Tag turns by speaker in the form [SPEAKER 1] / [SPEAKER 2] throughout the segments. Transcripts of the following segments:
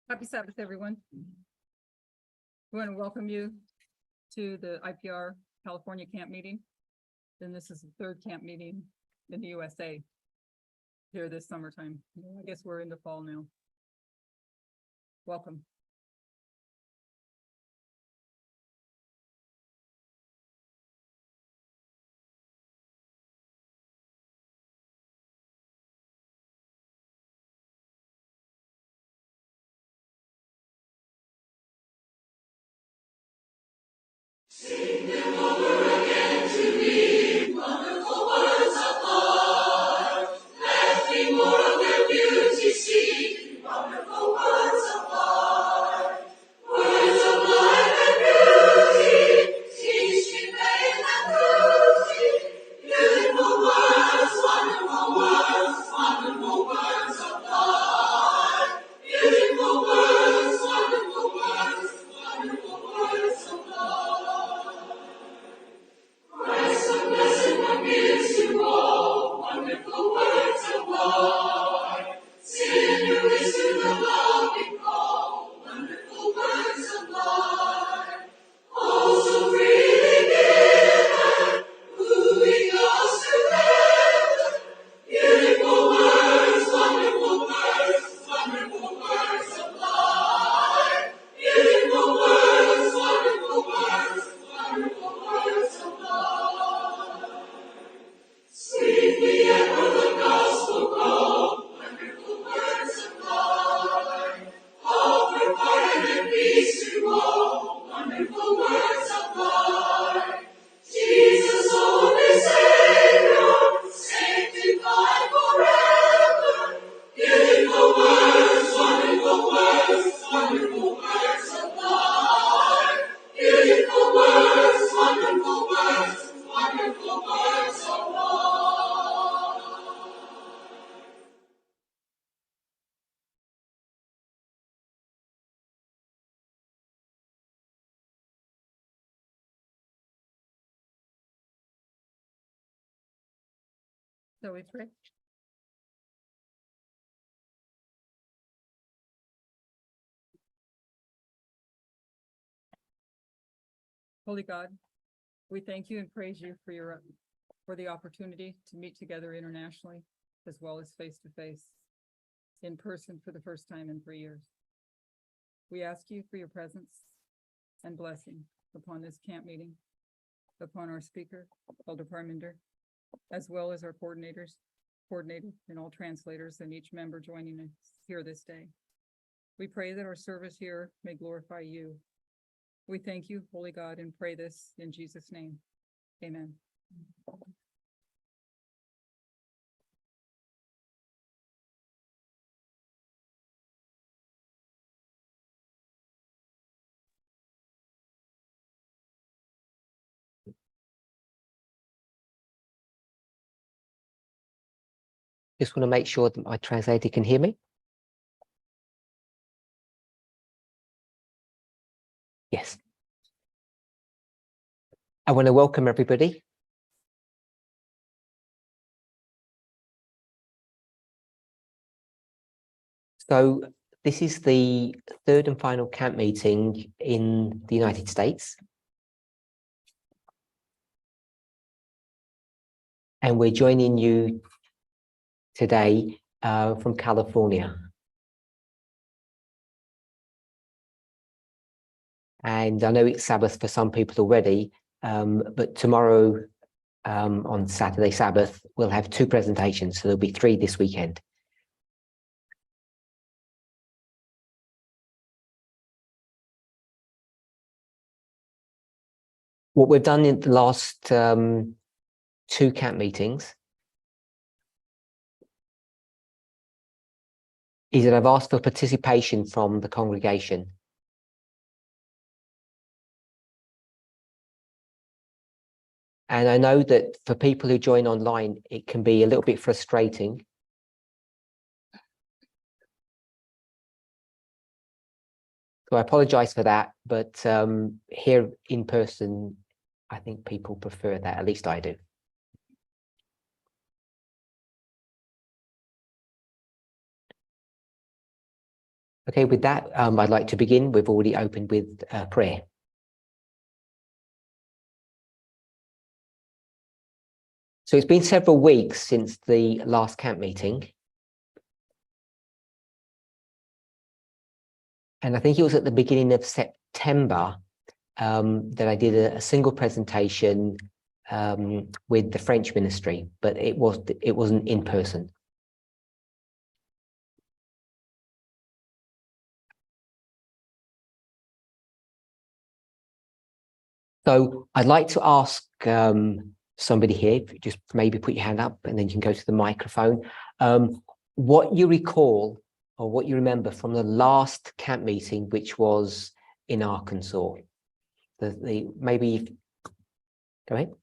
[SPEAKER 1] Happy Sabbath, everyone. We want to welcome you to the IPR California camp meeting. And this is the third camp meeting in the USA here this summertime. I guess we're into fall now. Welcome.
[SPEAKER 2] Sing them over again to me, wonderful words of God. Let me more of their beauty see, wonderful words of God. Words of life and beauty, teaching faith and beauty. Beautiful words, wonderful words, wonderful words of God. Beautiful words, wonderful words, wonderful words of God. Christ the blessed one gives to all, wonderful words of God. Sin who is to the loving call, wonderful words of God. All so freely given, moving us to heaven. Beautiful words, wonderful words, wonderful words of God. Beautiful words, wonderful words, wonderful words of God. Sweetly ever the gospel go, wonderful words of God. All for pardon and peace to all, wonderful words of God. Jesus, only Savior, sanctified forever. Beautiful words, wonderful words, wonderful words of God. Beautiful words, wonderful words, wonderful words of God.
[SPEAKER 1] So we pray. Holy God, we thank you and praise you for the opportunity to meet together internationally as well as face to face in person for the first time in 3 years. We ask you for your presence and blessing upon this camp meeting, upon our speaker, Elder Parminder, as well as our coordinator and all translators and each member joining us here this day. We pray that our service here may glorify you. We thank you, Holy God, and pray this in Jesus' name. Amen.
[SPEAKER 3] Just want to make sure that my translator can hear me. Yes. I want to welcome everybody. So this is the third and final camp meeting in the United States. And we're joining you today from California. And I know it's Sabbath for some people already, but tomorrow on Saturday Sabbath, we'll have 2 presentations. So there'll be 3 this weekend. What we've done in the last 2 camp meetings is that I've asked for participation from the congregation. And I know that for people who join online, it can be a little bit frustrating. So I apologize for that, but here in person, I think people prefer that, at least I do. Okay, with that, I'd like to begin. We've already opened with prayer. So it's been several weeks since the last camp meeting. And I think it was at the beginning of September that I did a single presentation with the French ministry, but it wasn't in person. So I'd like to ask somebody here, just maybe put your hand up and then you can go to the microphone. What you recall or what you remember from the last camp meeting, which was in Arkansas. Maybe, go ahead.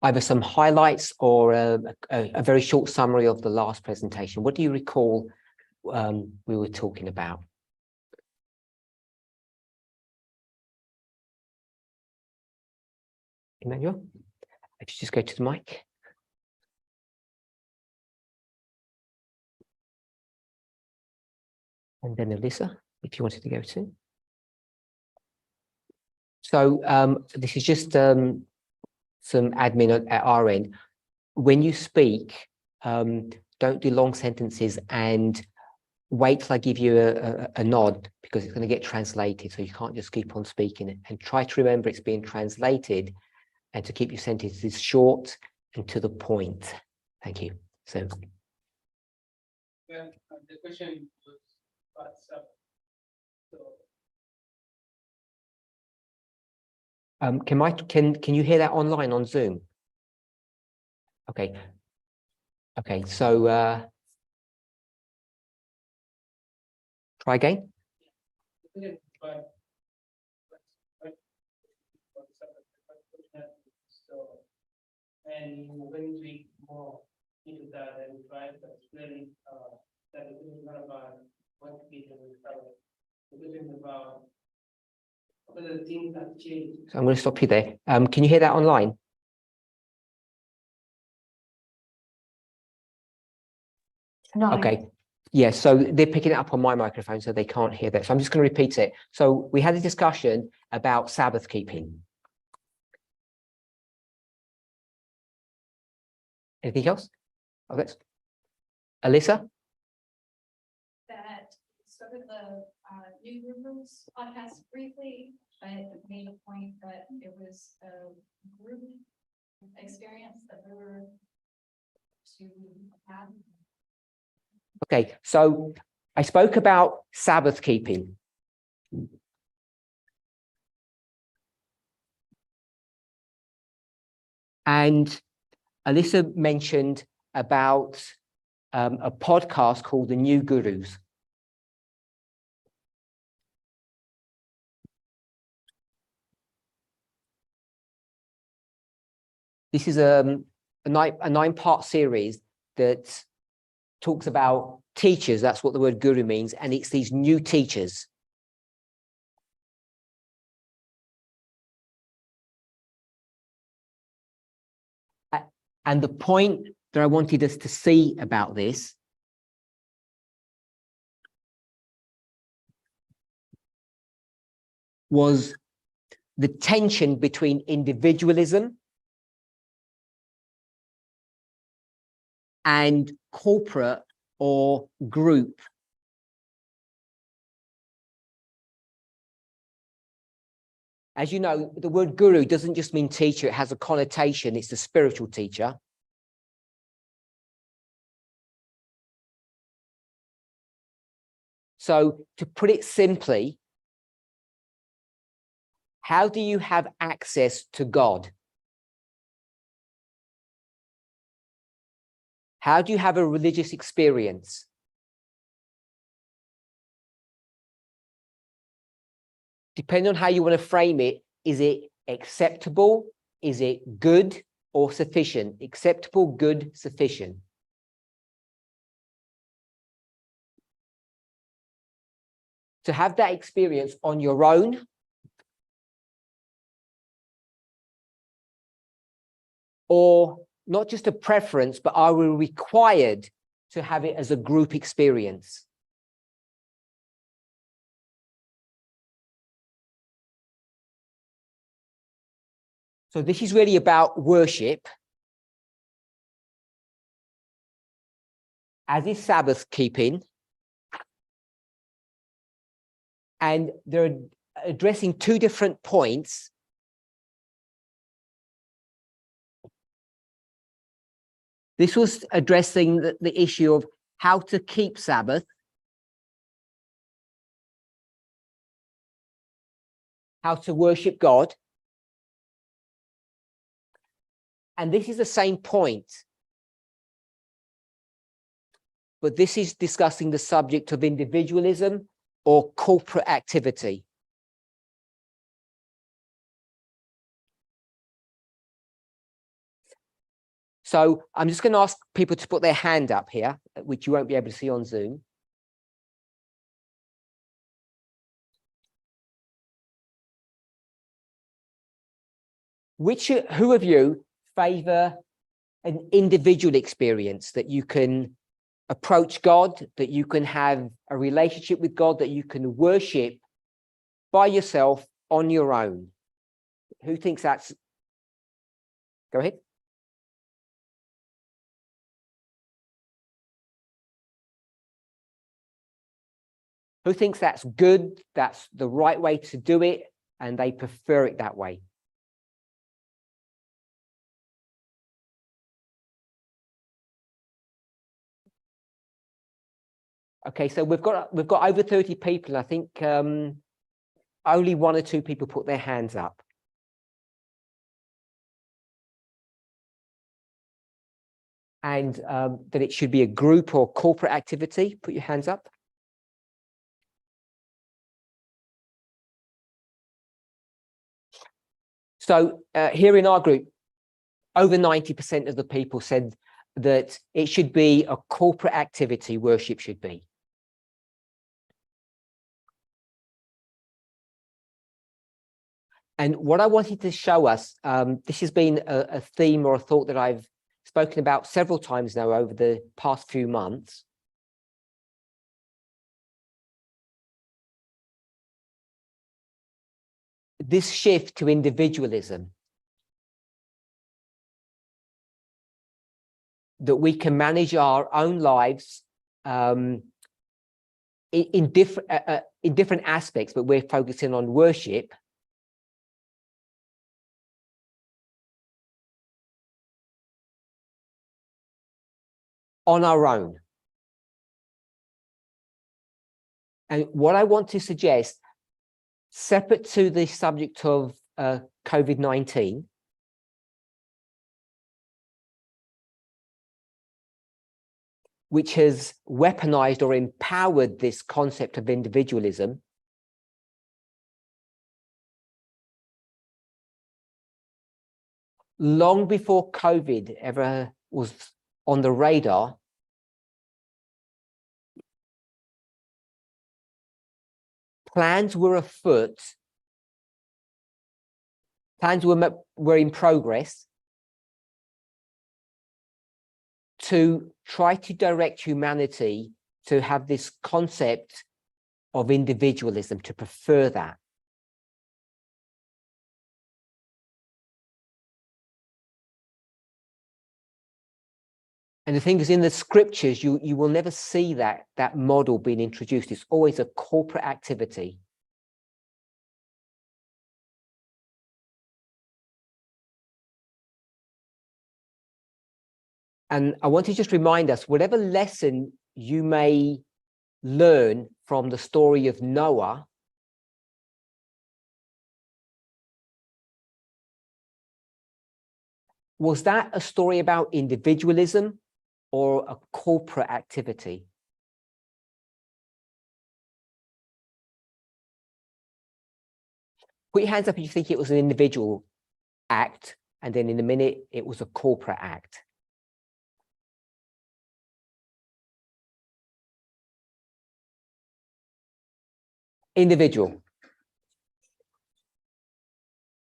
[SPEAKER 3] Either some highlights or a very short summary of the last presentation. What do you recall we were talking about? Emmanuel, if you just go to the mic. And then Alyssa, if you wanted to go too. So this is just some admin at our end. When you speak, don't do long sentences and wait till I give you a nod, because it's going to get translated. So you can't just keep on speaking it. And try to remember it's being translated and to keep your sentences short and to the point. Thank you. So.
[SPEAKER 4] Well, the question was about Sabbath. So
[SPEAKER 3] Can you hear that online on Zoom? Okay. Okay, so try again.
[SPEAKER 4] And when we more into that and try to explain that it is not about what people will cover. It is about what are the things that change.
[SPEAKER 3] So I'm going to stop you there. Can you hear that online?
[SPEAKER 5] No.
[SPEAKER 3] Okay. Yeah, so they're picking it up on my microphone, so they can't hear that. So I'm just going to repeat it. So we had a discussion about Sabbath keeping. Anything else? Oh, that's Alyssa?
[SPEAKER 5] That sort of the new rumors podcast briefly, but made a point that it was a group experience that we were to have.
[SPEAKER 3] Okay, so I spoke about Sabbath keeping. And Alyssa mentioned about a podcast called The New Gurus. This is a 9-part series that talks about teachers. That's what the word guru means. And it's these new teachers. And the point that I wanted us to see about this was the tension between individualism and corporate or group. As you know, the word guru doesn't just mean teacher, it has a connotation, it's a spiritual teacher. So to put it simply, how do you have access to God? How do you have a religious experience? Depending on how you want to frame it, is it acceptable? Is it good or sufficient? Acceptable, good, sufficient. To have that experience on your own, or not just a preference, but are we required to have it as a group experience? So this is really about worship, as is Sabbath keeping, and they're addressing two different points. This was addressing the issue of how to keep Sabbath, how to worship God. And this is the same point, but this is discussing the subject of individualism or corporate activity. So I'm just going to ask people to put their hand up here, which you won't be able to see on Zoom. Who of you favor an individual experience, that you can approach God, that you can have a relationship with God, that you can worship by yourself on your own? Who thinks that's... Go ahead. Who thinks that's good, that's the right way to do it, and they prefer it that way? Okay, so we've got over 30 people. I think only one or two people put their hands up. And that it should be a group or corporate activity. Put your hands up. So here in our group, over 90% of the people said that it should be a corporate activity, worship should be. And what I wanted to show us, this has been a theme or a thought that I've spoken about several times now over the past few months. This shift to individualism. That we can manage our own lives in different aspects, but we're focusing on worship. On our own. And what I want to suggest, separate to the subject of COVID-19, which has weaponized or empowered this concept of individualism, long before COVID ever was on the radar, plans were afoot, plans were in progress to try to direct humanity to have this concept of individualism, to prefer that. And the thing is, in the scriptures, you will never see that model being introduced. It's always a corporate activity. And I want to just remind us, whatever lesson you may learn from the story of Noah, was that a story about individualism or a corporate activity? Put your hands up if you think it was an individual act, and then in a minute, it was a corporate act. Individual.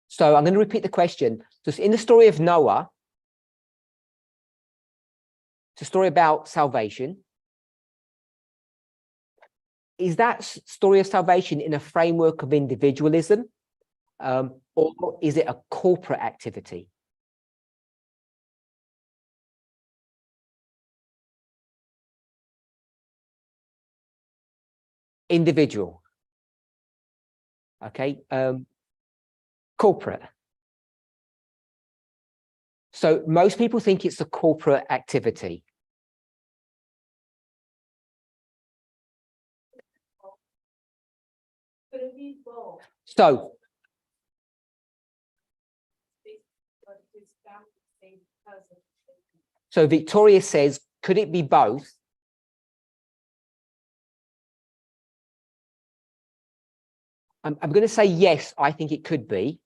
[SPEAKER 3] So I'm going to repeat the question. Just in the story of Noah, it's a story about salvation. Is that story of salvation in a framework of individualism, or is it a corporate activity? Individual. Okay. Corporate. So most people think it's a corporate activity.
[SPEAKER 5] Could it be both?
[SPEAKER 3] So Victoria says, could it be both? I'm going to say yes, I think it could be.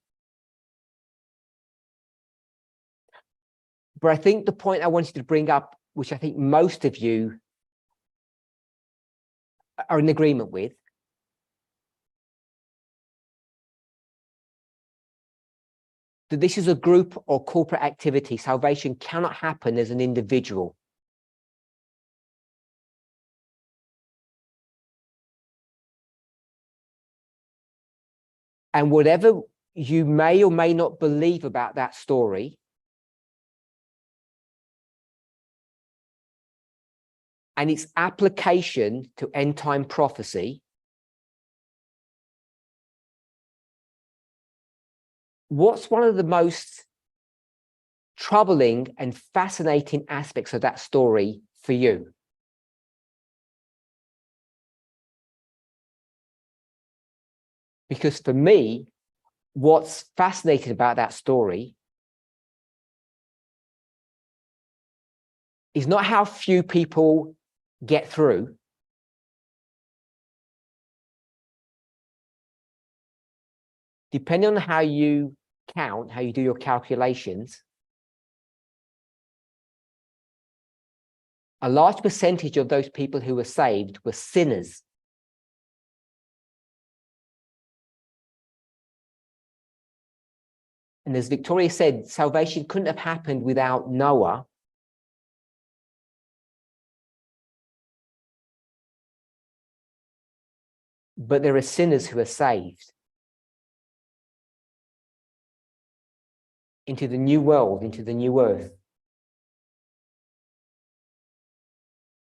[SPEAKER 3] But I think the point I wanted to bring up, which I think most of you are in agreement with, that this is a group or corporate activity. Salvation cannot happen as an individual. And whatever you may or may not believe about that story, and its application to end-time prophecy, what's one of the most troubling and fascinating aspects of that story for you? Because for me, what's fascinating about that story is not how few people get through. Depending on how you count, how you do your calculations, a large percentage of those people who were saved were sinners. And as Victoria said, salvation couldn't have happened without Noah. But there are sinners who are saved into the new world, into the new earth.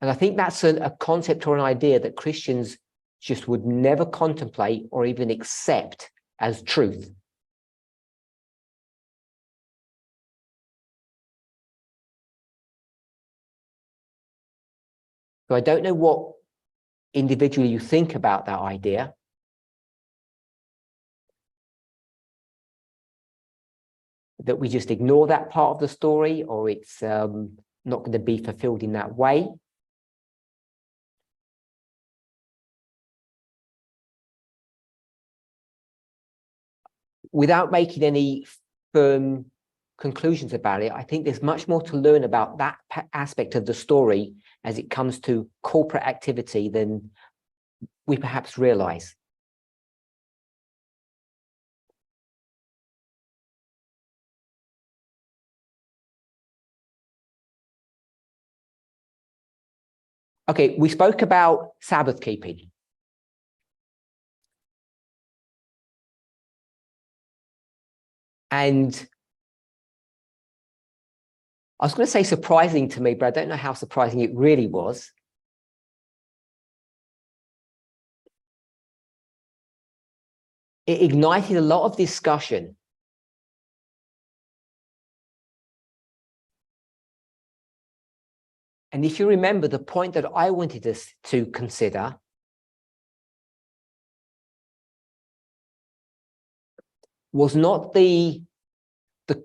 [SPEAKER 3] And I think that's a concept or an idea that Christians just would never contemplate or even accept as truth. So I don't know what individually you think about that idea. That we just ignore that part of the story, or it's not going to be fulfilled in that way. Without making any firm conclusions about it, I think there's much more to learn about that aspect of the story as it comes to corporate activity than we perhaps realize. Okay, we spoke about Sabbath keeping. And I was going to say surprising to me, but I don't know how surprising it really was. It ignited a lot of discussion. And if you remember, the point that I wanted us to consider was not the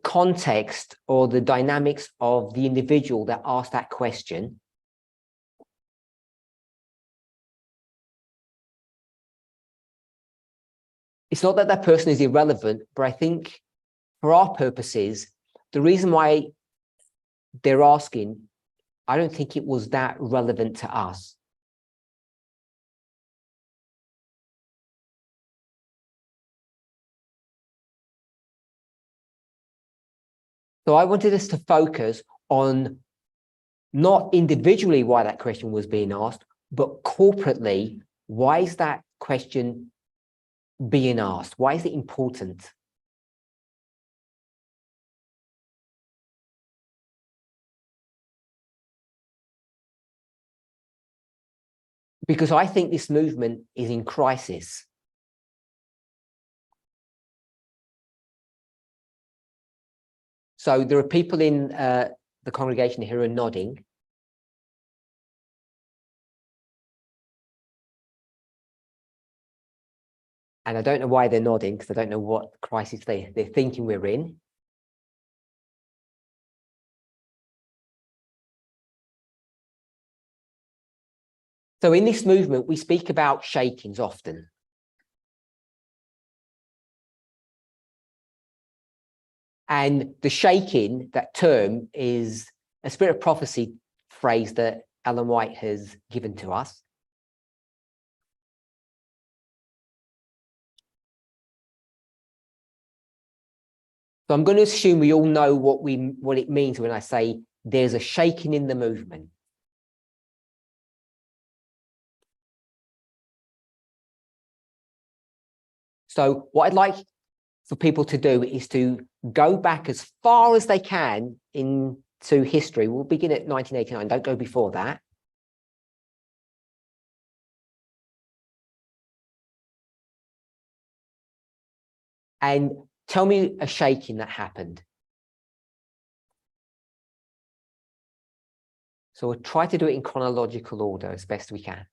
[SPEAKER 3] context or the dynamics of the individual that asked that question. It's not that that person is irrelevant, but I think for our purposes, the reason why they're asking, I don't think it was that relevant to us. So I wanted us to focus on not individually why that question was being asked, but corporately, why is that question being asked? Why is it important? Because I think this movement is in crisis. So there are people in the congregation here who are nodding. And I don't know why they're nodding, because I don't know what crisis they're thinking we're in. So in this movement, we speak about shakings often. And the shaking, that term, is a spirit of prophecy phrase that Ellen White has given to us. So I'm going to assume we all know what it means when I say there's a shaking in the movement. So what I'd like for people to do is to go back as far as they can into history. We'll begin at 1989, don't go before that. And tell me a shaking that happened. So we'll try to do it in chronological order as best we can.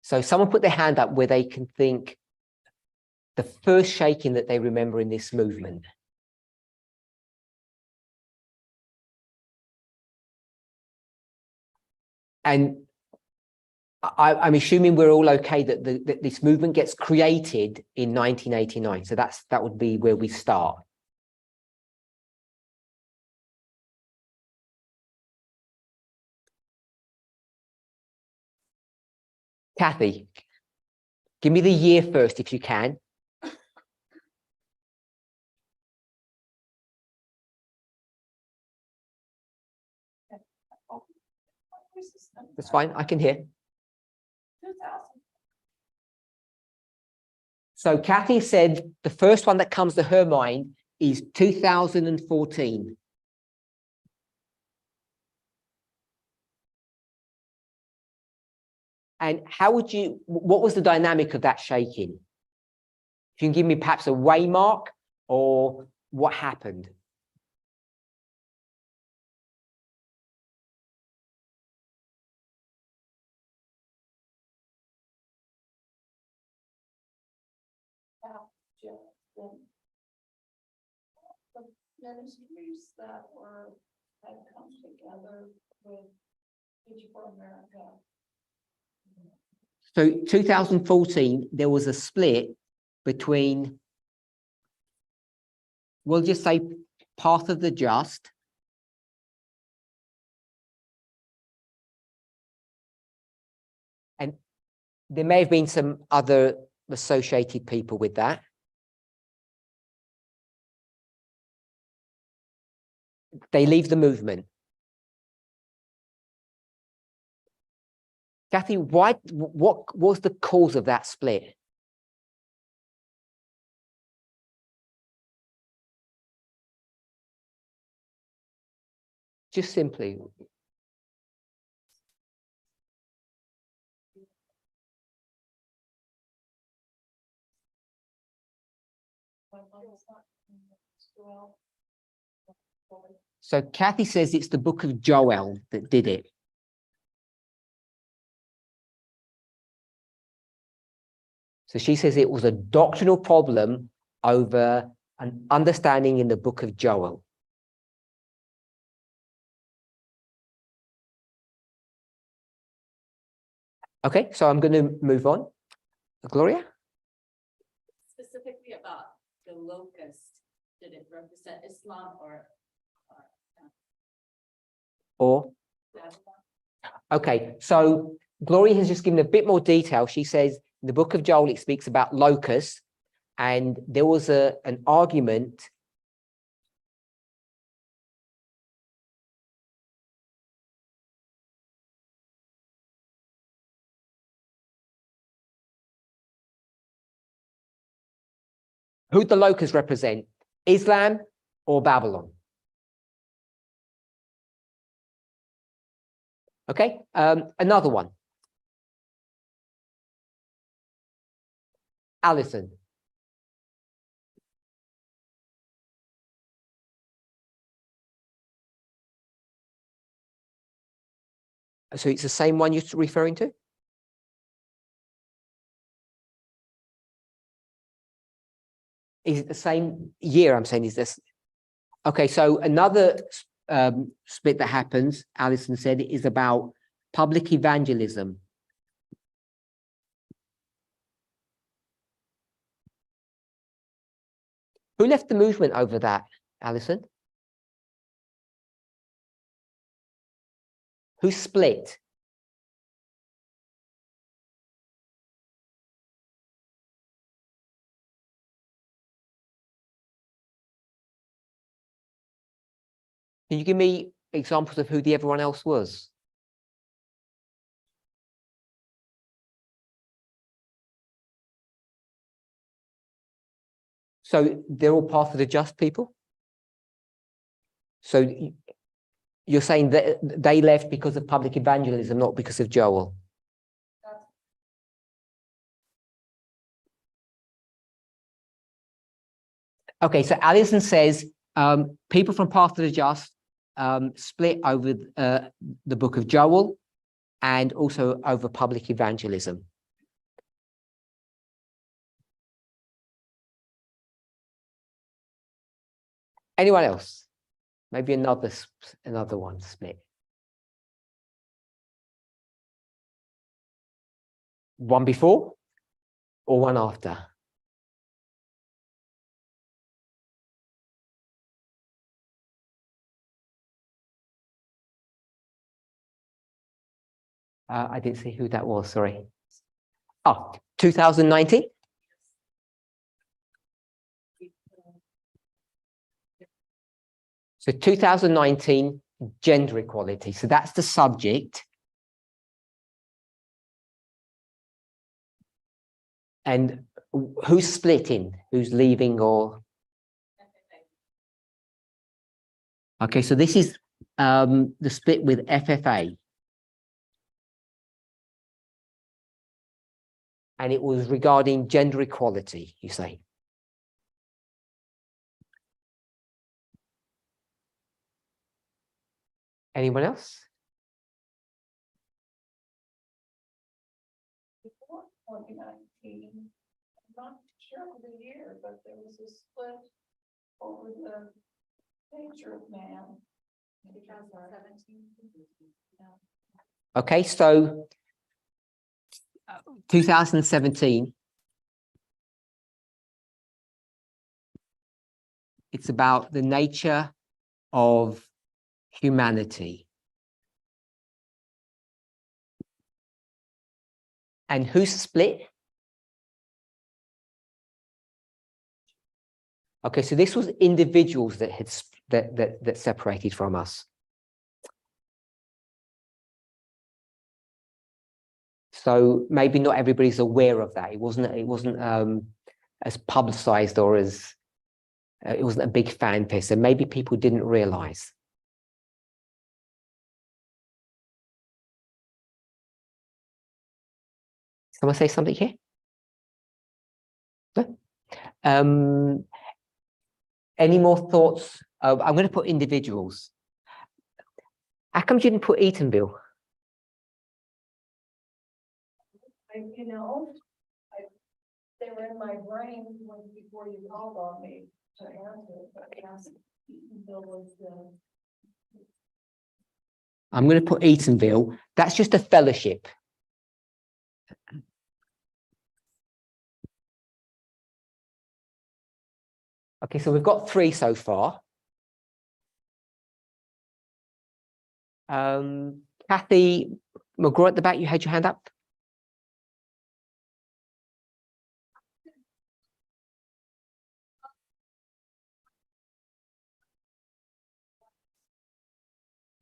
[SPEAKER 3] So someone put their hand up where they can think the first shaking that they remember in this movement. And I'm assuming we're all okay that that this movement gets created in 1989. So that would be where we start. Kathy, give me the year first if you can. That's fine, I can hear.
[SPEAKER 5] 2000.
[SPEAKER 3] So Kathy said the first one that comes to her mind is 2014. And what was the dynamic of that shaking? If you can give me perhaps a waymark or what happened.
[SPEAKER 5] The ministries that had come together with Teach for America.
[SPEAKER 3] So 2014, there was a split between, we'll just say, Path of the Just and there may have been some other associated people with that. they leave the movement. Kathy, what was the cause of that split? Just simply. So Kathy says it's the book of Joel that did it. So she says it was a doctrinal problem over an understanding in the book of Joel. Okay, so I'm going to move on. Gloria?
[SPEAKER 6] Specifically about the locust, did it represent Islam or
[SPEAKER 3] Or? Okay, so Gloria has just given a bit more detail. She says in the book of Joel, it speaks about locusts, and there was an argument. Who the locusts represent, Islam or Babylon? Okay, another one. Alison. So it's the same one you're referring to? Is it the same year? I'm saying, is this? Okay, so another split that happens, Alison said, is about public evangelism. Who left the movement over that, Alison? Who split? Can you give me examples of who the everyone else was? So they're all part of the just people? So you're saying that they left because of public evangelism, not because of Joel? Okay, so Alison says people from Path to the Just split over the book of Joel and also over public evangelism. Anyone else? Maybe another one split. One before or one after? I didn't see who that was, sorry. Oh, 2019? So 2019, gender equality. So that's the subject. And who's splitting? Who's leaving or? Okay, so this is the split with FFA. And it was regarding gender equality, you say? Anyone else?
[SPEAKER 6] before 2019? I'm not sure of the year, but there was a split over the nature of man. 2017.
[SPEAKER 3] Okay, so 2017, it's about the nature of humanity. And who split? Okay, so this was individuals that had that separated from us. So maybe not everybody's aware of that. It wasn't as publicized or as it wasn't a big fanfare. So maybe people didn't realize. Someone say something here? No? Any more thoughts? I'm going to put individuals. How come you didn't put Eatonville?
[SPEAKER 6] They were in my brain before you called on me to answer, but yes, Bill was the.
[SPEAKER 3] I'm going to put Eatonville. That's just a fellowship. Okay, so we've got 3 so far. Kathy McGraw at the back, you had your hand up.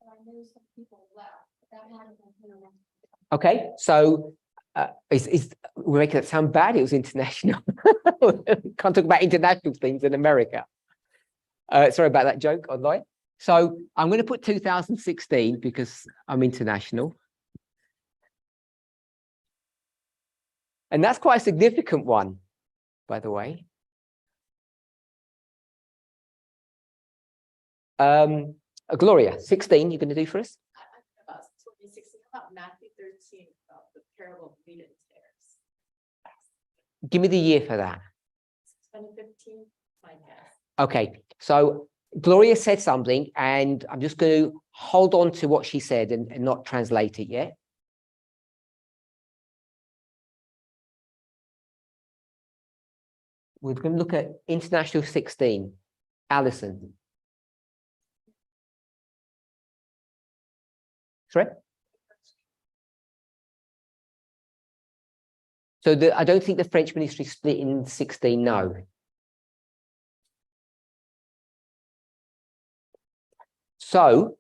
[SPEAKER 5] I knew some people left, but that hadn't been.
[SPEAKER 3] Okay, so we're making it sound bad. It was international. Can't talk about international things in America. Sorry about that joke online. So I'm going to put 2016 because I'm international. And that's quite a significant one, by the way. Gloria, 16, you're going to do for us?
[SPEAKER 7] About 2016, about Matthew 13, about the parable of wheat and tares.
[SPEAKER 3] Give me the year for that.
[SPEAKER 7] 2015, my guess.
[SPEAKER 3] Okay, so Gloria said something, and I'm just going to hold on to what she said and not translate it yet. We're going to look at International 16. Alison. Sorry? So I don't think the French ministry split in 16, no. So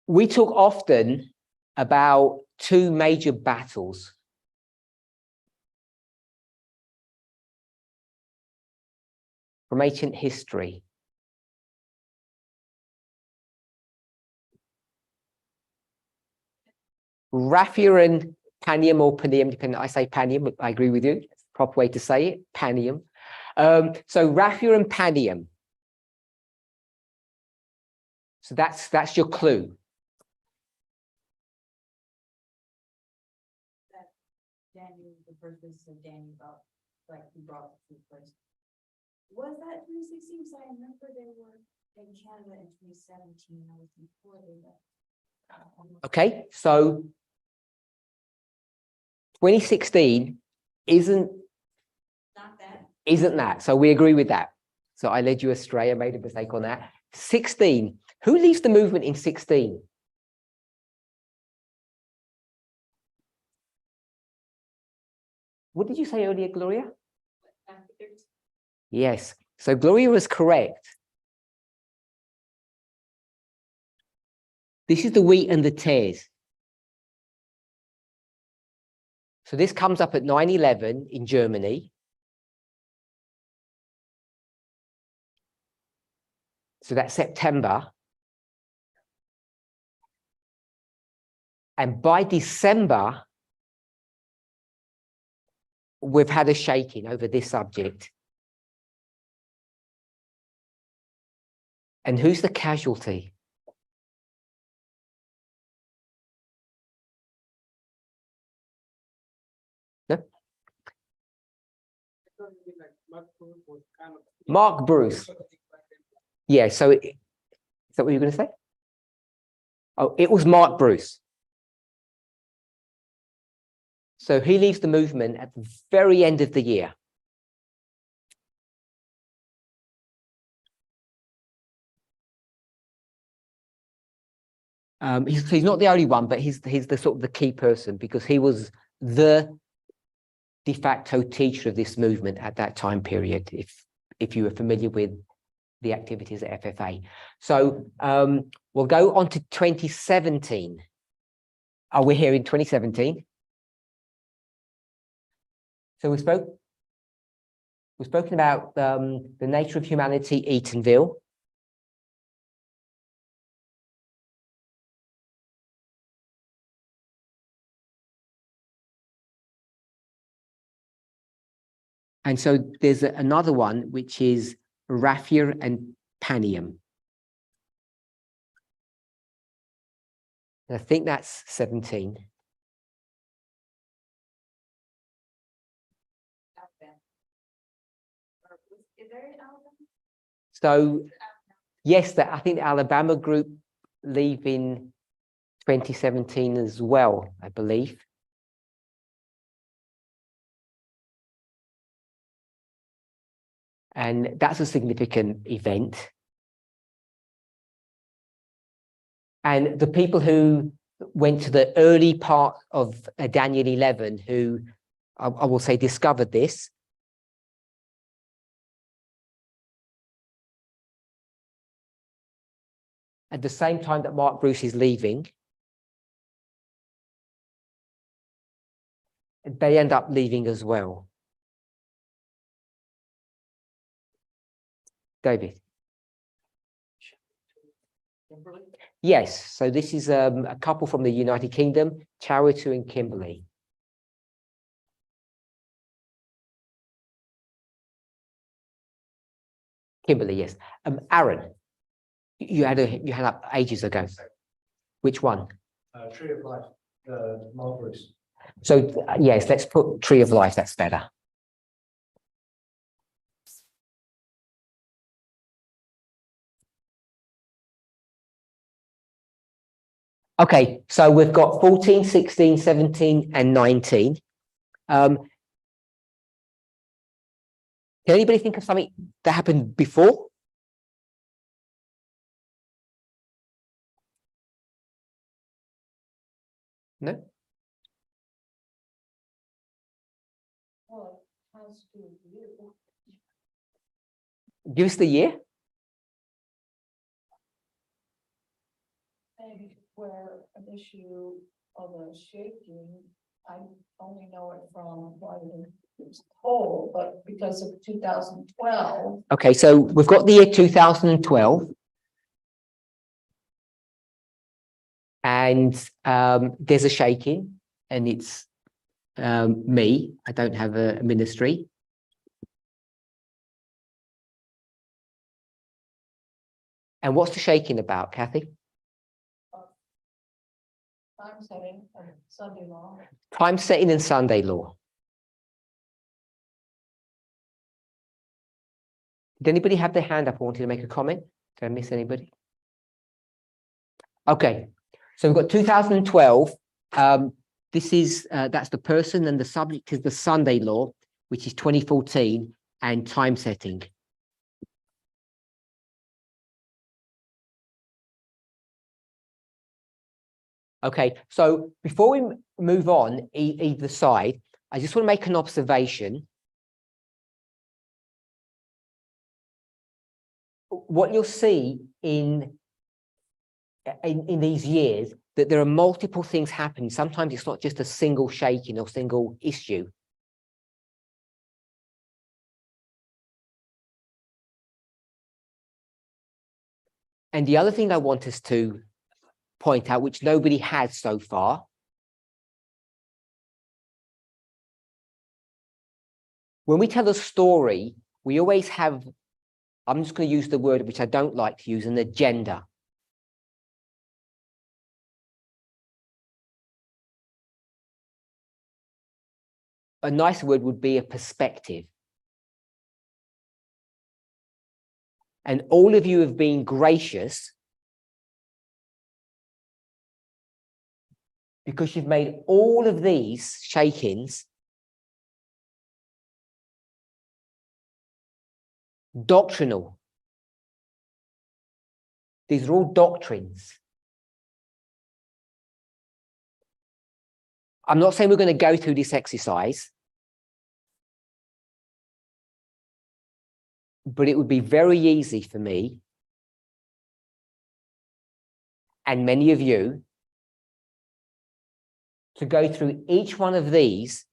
[SPEAKER 3] we talk often about 2 major battles. From ancient history. Raphia and Panium, or Panium, depending, I say Panium, but I agree with you. It's the proper way to say it, Panium. So Raphia and Panium. So that's your clue.
[SPEAKER 7] Daniel, the first business of Daniel about, like, he brought the food first. Was that 2016? Because I remember they were in Canada in 2017. I was before they left.
[SPEAKER 3] Okay, so 2016 isn't that. So we agree with that. So I led you astray. I made a mistake on that. 16. Who leads the movement in 16? What did you say earlier, Gloria? Yes. So Gloria was correct. This is the wheat and the tares. So this comes up at 9/11 in Germany. So that's September. And by December, we've had a shaking over this subject. And who's the casualty? No? Mark Bruce. Yeah, so is that what you're going to say? Oh, it was Mark Bruce. So he leaves the movement at the very end of the year. He's not the only one, but he's the sort of the key person because he was the de facto teacher of this movement at that time period. If you were familiar with the activities at FFA. So we'll go on to 2017. Oh, we're here in 2017. So we've spoken about the nature of humanity, Eatonville. And so there's another one, which is Raffia and Panium. And I think that's 17.
[SPEAKER 7] Is there an album?
[SPEAKER 3] So yes, I think the Alabama group leave in 2017 as well, I believe. And that's a significant event. And the people who went to the early part of Daniel 11, who I will say discovered this, at the same time that Mark Bruce is leaving, they end up leaving as well. David? Yes, so this is a couple from the United Kingdom, Charitu and Kimberly. Kimberly, yes. Aaron, you had up ages ago. Which one?
[SPEAKER 8] Tree of Life, Mark Bruce.
[SPEAKER 3] So yes, let's put Tree of Life. That's better. Okay, so we've got 14, 16, 17, and 19. Can anybody think of something that happened before? No?
[SPEAKER 6] Well, it has to do with you.
[SPEAKER 3] Give us the year.
[SPEAKER 6] Maybe where an issue of a shaking, I only know it from what it was told, but because of 2012.
[SPEAKER 3] Okay, so we've got the year 2012. And there's a shaking, and it's me. I don't have a ministry. And what's the shaking about, Kathy?
[SPEAKER 6] Time setting and Sunday law.
[SPEAKER 3] Time setting and Sunday law. Did anybody have their hand up? I wanted to make a comment. Did I miss anybody? Okay, so we've got 2012. This is that's the person, and the subject is the Sunday law, which is 2014, and time setting. Okay, so before we move on either side, I just want to make an observation. What you'll see in these years, that there are multiple things happening. Sometimes it's not just a single shaking or single issue. And the other thing I want us to point out, which nobody has so far, when we tell a story, we always have, I'm just going to use the word which I don't like to use, an agenda. A nicer word would be a perspective. And all of you have been gracious because you've made all of these shake-ins doctrinal. These are all doctrines. I'm not saying we're going to go through this exercise, but it would be very easy for me and many of you to go through each one of these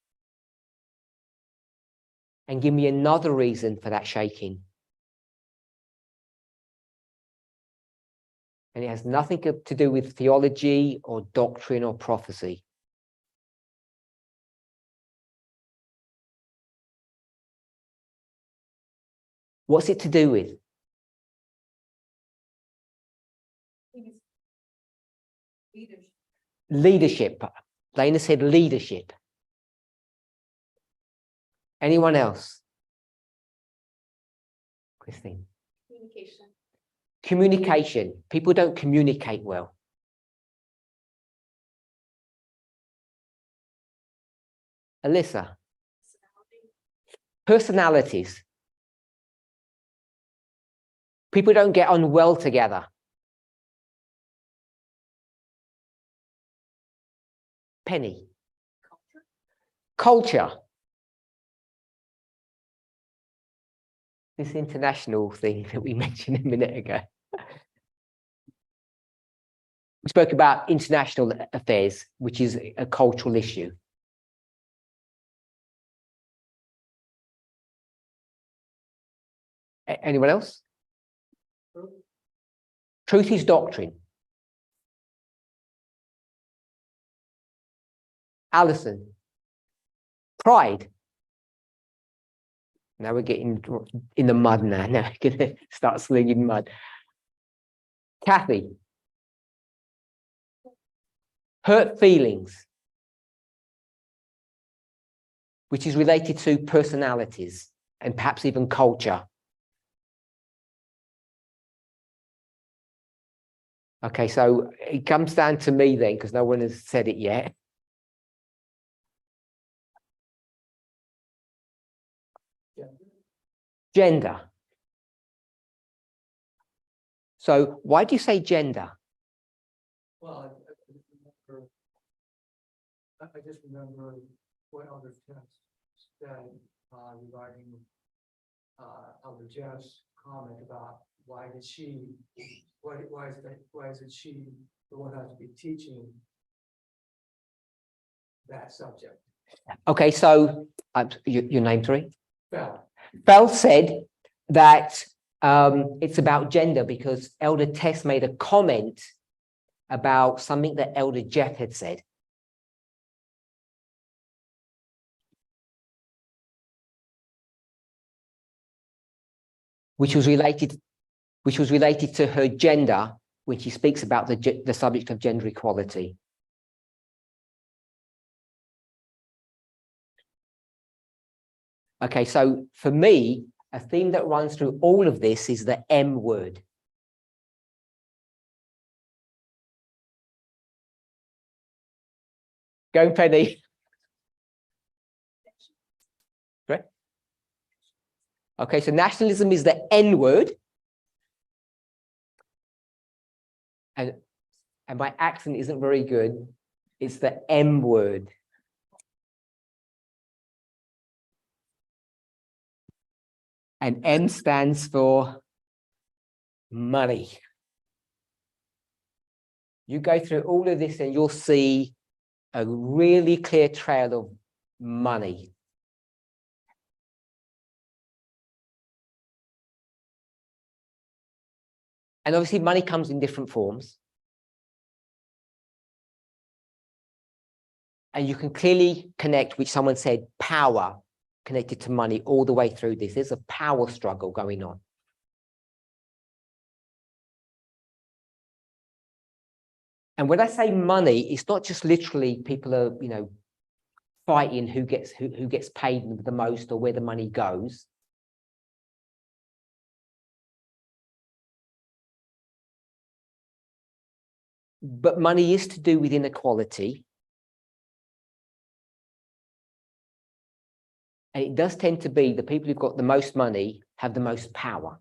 [SPEAKER 3] and give me another reason for that shaking. And it has nothing to do with theology or doctrine or prophecy. What's it to do with? Leadership. Dana said leadership. Anyone else? Christine.
[SPEAKER 5] Communication.
[SPEAKER 3] Communication. People don't communicate well. Alyssa. Personalities. People don't get on well together. Penny. Culture. This international thing that we mentioned a minute ago. We spoke about international affairs, which is a cultural issue. Anyone else? Truth is doctrine. Alison. Pride. Now we're getting in the mud now. Now we're going to start slinging mud. Kathy. Hurt feelings, which is related to personalities and perhaps even culture. Okay, so it comes down to me then, because no one has said it yet. Gender. So why do you say gender?
[SPEAKER 8] Well, I just remember what other texts said regarding Elder Jeff's comment about why is it she the one who has to be teaching that subject?
[SPEAKER 3] Okay, so your name, sorry?
[SPEAKER 8] Well,
[SPEAKER 3] Bell said that it's about gender because Elder Tess made a comment about something that Elder Jeff had said. Which was related to her gender when she speaks about the subject of gender equality. Okay, so for me, a theme that runs through all of this is the M word. Go, Penny. Right? Okay, so nationalism is the N word. And my accent isn't very good. It's the M word. And M stands for money. You go through all of this and you'll see a really clear trail of money. And obviously money comes in different forms. And you can clearly connect, which someone said, power connected to money all the way through this. There's a power struggle going on. And when I say money, it's not just literally people are, fighting who gets paid the most or where the money goes. But money is to do with inequality. And it does tend to be the people who've got the most money have the most power.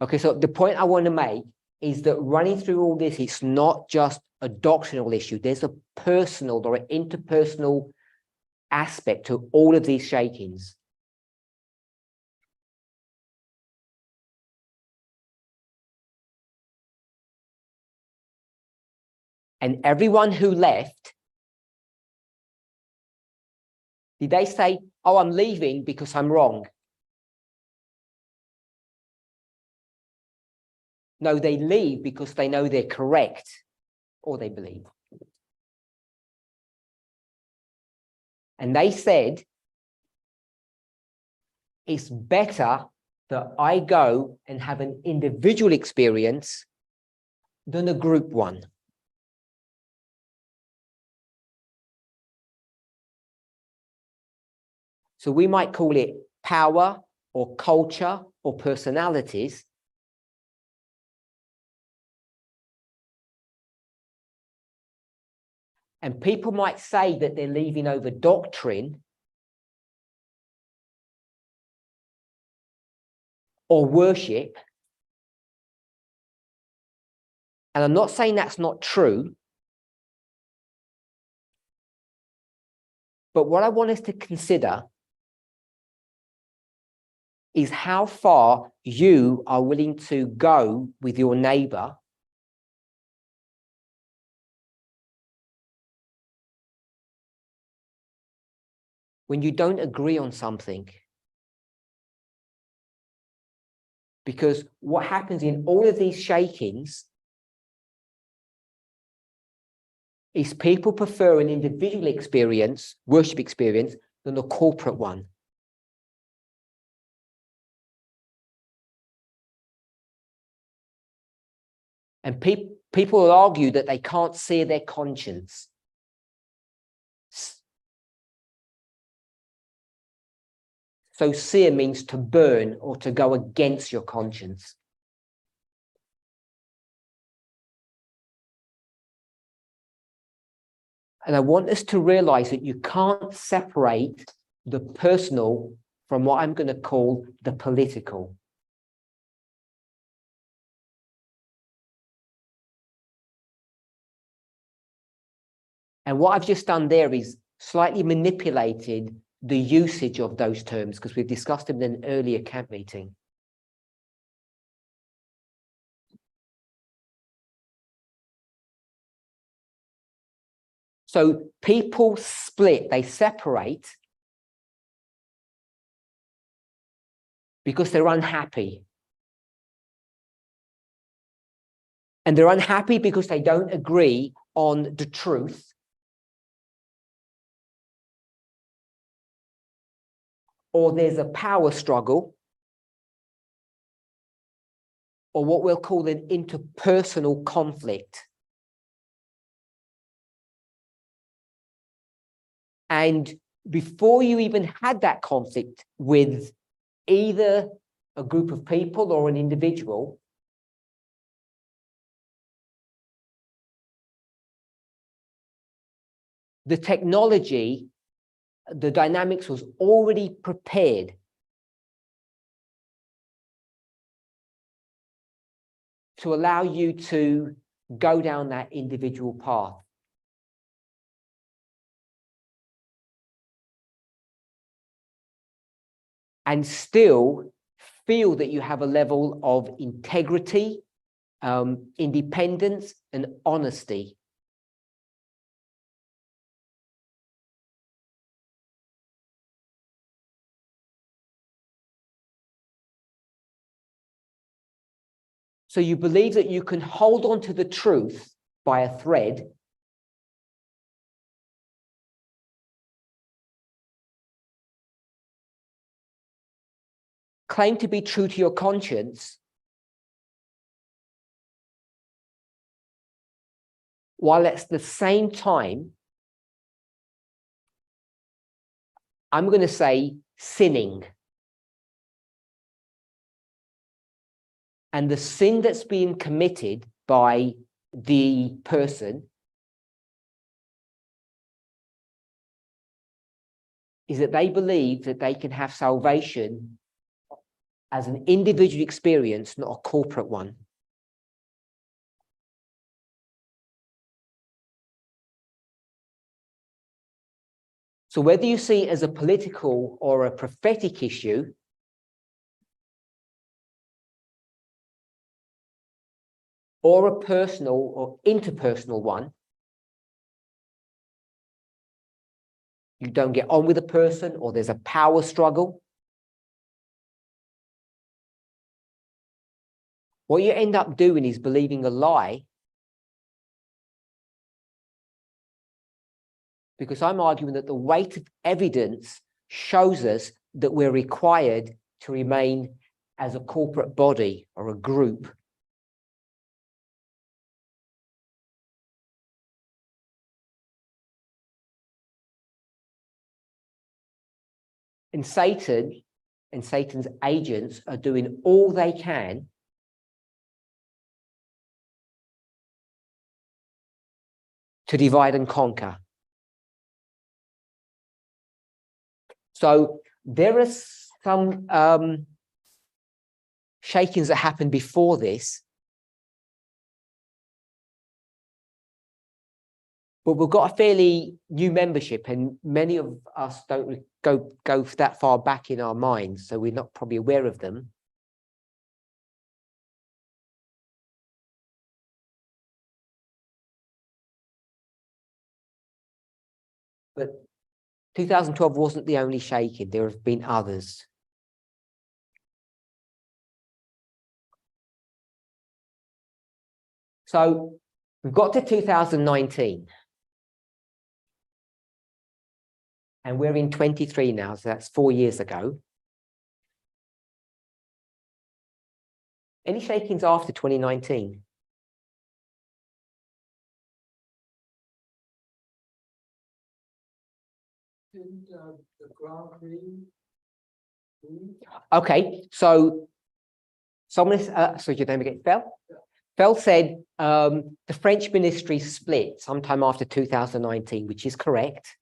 [SPEAKER 3] Okay, so the point I want to make is that running through all this, it's not just a doctrinal issue. There's a personal or an interpersonal aspect to all of these shakings. And everyone who left, did they say, oh, I'm leaving because I'm wrong? No, they leave because they know they're correct, or they believe. And they said, it's better that I go and have an individual experience than a group one. So we might call it power or culture or personalities. And people might say that they're leaving over doctrine or worship. And I'm not saying that's not true. But what I want us to consider is how far you are willing to go with your neighbor when you don't agree on something. Because what happens in all of these shakings is people prefer an individual experience, worship experience, than a corporate one. And people will argue that they can't sear their conscience. So sear means to burn or to go against your conscience. And I want us to realize that you can't separate the personal from what I'm going to call the political. And what I've just done there is slightly manipulated the usage of those terms because we've discussed them in an earlier camp meeting. So people split, they separate because they're unhappy. And they're unhappy because they don't agree on the truth. Or there's a power struggle, or what we'll call an interpersonal conflict. And before you even had that conflict with either a group of people or an individual, the technology, the dynamics was already prepared to allow you to go down that individual path. And still feel that you have a level of integrity, independence, and honesty. So you believe that you can hold on to the truth by a thread, claim to be true to your conscience, while at the same time, I'm going to say sinning. And the sin that's being committed by the person is that they believe that they can have salvation as an individual experience, not a corporate one. So whether you see it as a political or a prophetic issue, or a personal or interpersonal one, you don't get on with a person or there's a power struggle, what you end up doing is believing a lie, because I'm arguing that the weight of evidence shows us that we're required to remain as a corporate body or a group. And Satan and Satan's agents are doing all they can to divide and conquer. So there are some shakings that happened before this, but we've got a fairly new membership, and many of us don't go that far back in our minds, so we're not probably aware of them. But 2012 wasn't the only shaking. There have been others. So we've got to 2019. And we're in 23 now, so that's 4 years ago. Any shakings after 2019?
[SPEAKER 8] Didn't the Grand Prix?
[SPEAKER 3] Okay, so someone, so your name again, Phil? Phil said the French ministry split sometime after 2019, which is correct.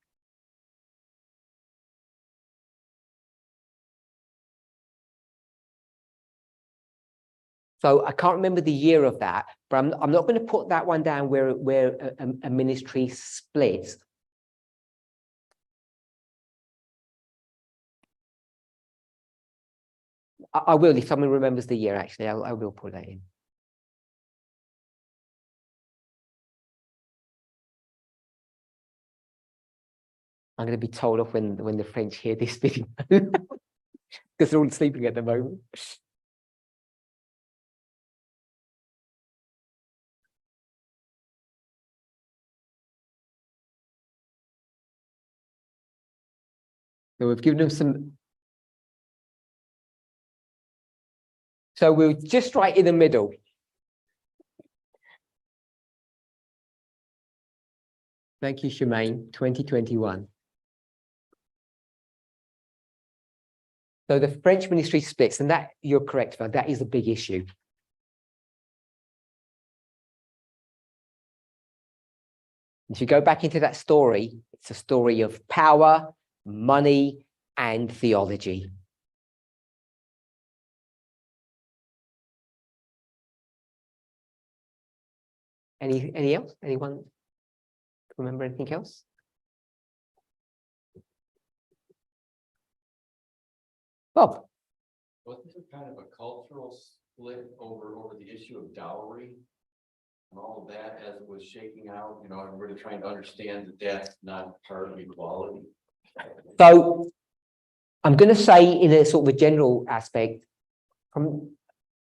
[SPEAKER 3] So I can't remember the year of that, but I'm not going to put that one down where a ministry splits. I will, if someone remembers the year, actually, I will put that in. I'm going to be told off when the French hear this video, because they're all sleeping at the moment. So we've given them some. So we're just right in the middle. Thank you, Shemaine, 2021. So the French ministry splits, and that you're correct about, that is a big issue. If you go back into that story, it's a story of power, money, and theology. Any else? Anyone remember anything else? Bob?
[SPEAKER 9] Wasn't there kind of a cultural split over the issue of dowry and all of that as it was shaking out? You know, everybody trying to understand that that's not part of equality.
[SPEAKER 3] So I'm going to say in a sort of a general aspect,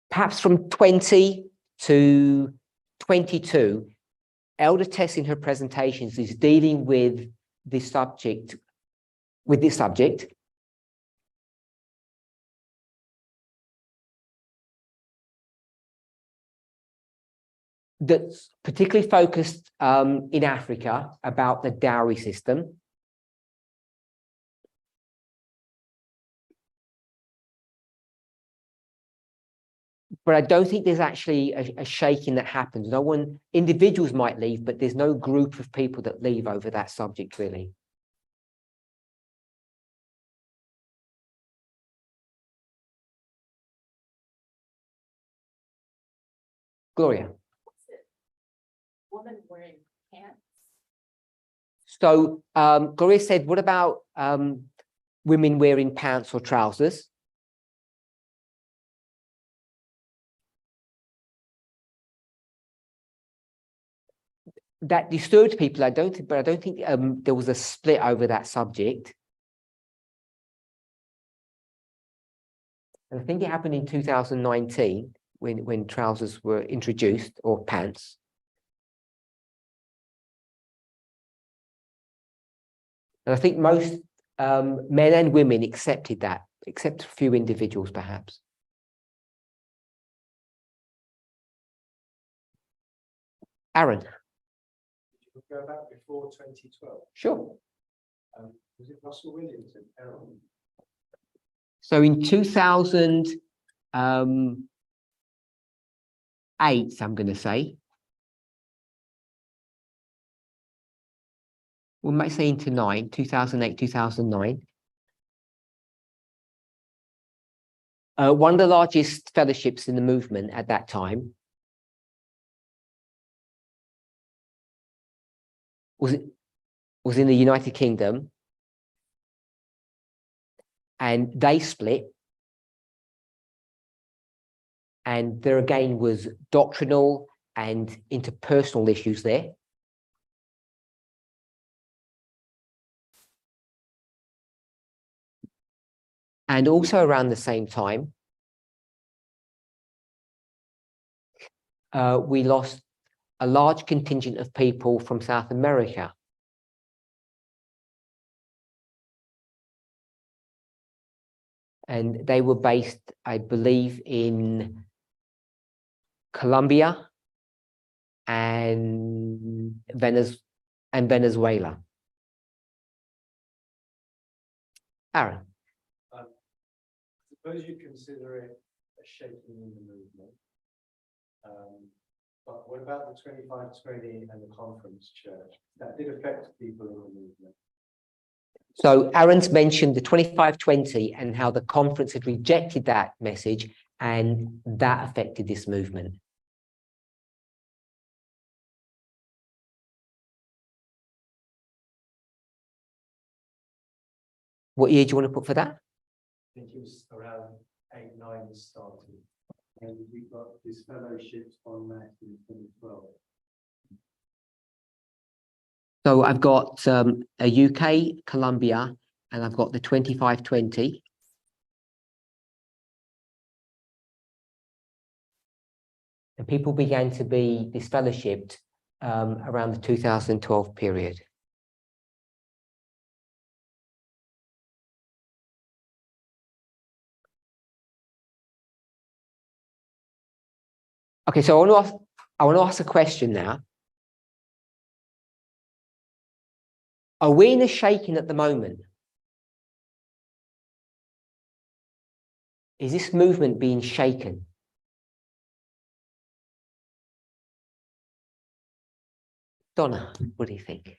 [SPEAKER 3] perhaps from 20 to 22, Elder Tess in her presentations is dealing with this subject, that's particularly focused in Africa about the dowry system. But I don't think there's actually a shaking that happens. No one, individuals might leave, but there's no group of people that leave over that subject, really. Gloria.
[SPEAKER 6] Woman wearing pants.
[SPEAKER 3] So Gloria said, what about women wearing pants or trousers? That disturbed people, I don't think, but I don't think there was a split over that subject. And I think it happened in 2019 when trousers were introduced, or pants. And I think most men and women accepted that, except a few individuals perhaps. Aaron.
[SPEAKER 8] Go back before 2012.
[SPEAKER 3] Sure.
[SPEAKER 8] Was it Russell Williams and Aaron?
[SPEAKER 3] So in 2008, I'm going to say. We might say into 2008, 2009. One of the largest fellowships in the movement at that time was in the United Kingdom, and they split. And there again was doctrinal and interpersonal issues there. And also around the same time, we lost a large contingent of people from South America. And they were based, I believe, in Colombia and Venezuela. Aaron.
[SPEAKER 8] Suppose you consider it a shaking in the movement. But what about the 2520 and the conference church? That did affect people in the movement.
[SPEAKER 3] So Aaron's mentioned the 2520 and how the conference had rejected that message, and that affected this movement. What year do you want to put for that?
[SPEAKER 8] I think it was around 8-9 started. And we got this fellowship on that in 2012.
[SPEAKER 3] So I've got a UK, Colombia, and I've got the 2520. And people began to be disfellowshipped around the 2012 period. Okay, so I want to ask a question now. Are we in a shaking at the moment? Is this movement being shaken? Donna, what do you think?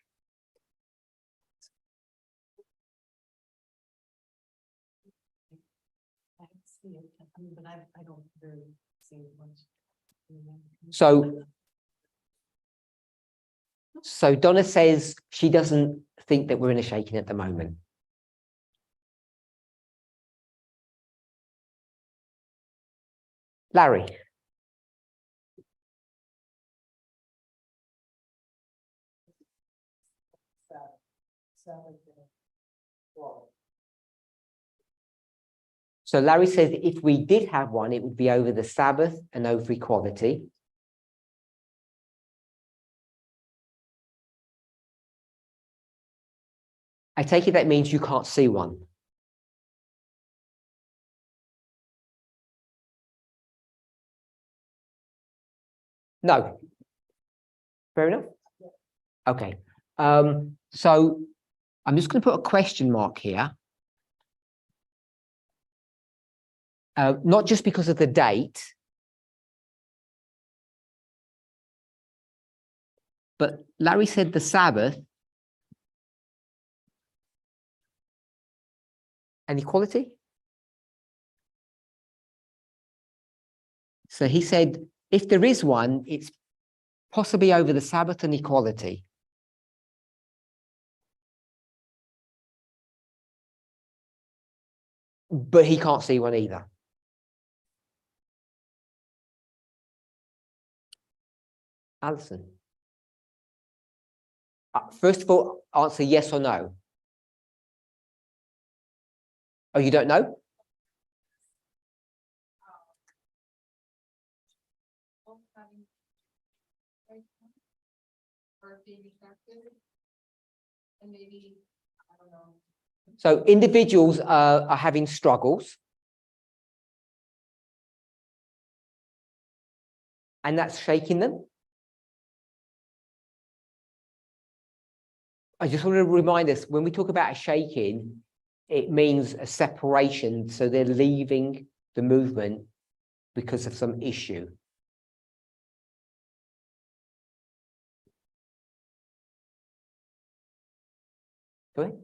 [SPEAKER 7] I see it, but I don't really see it much.
[SPEAKER 3] So Donna says she doesn't think that we're in a shaking at the moment. Larry. So Larry says if we did have one, it would be over the Sabbath and over equality. I take it that means you can't see one. No. Fair enough? Okay. So I'm just going to put a question mark here. Not just because of the date, but Larry said the Sabbath and equality. So he said, if there is one, it's possibly over the Sabbath and equality. but he can't see one either. Alison. First of all, answer yes or no. Oh, you don't know?
[SPEAKER 5] Or being affected. And maybe, I don't know.
[SPEAKER 3] So individuals are having struggles. And that's shaking them. I just want to remind us, when we talk about a shaking, it means a separation. So they're leaving the movement because of some issue. Go ahead.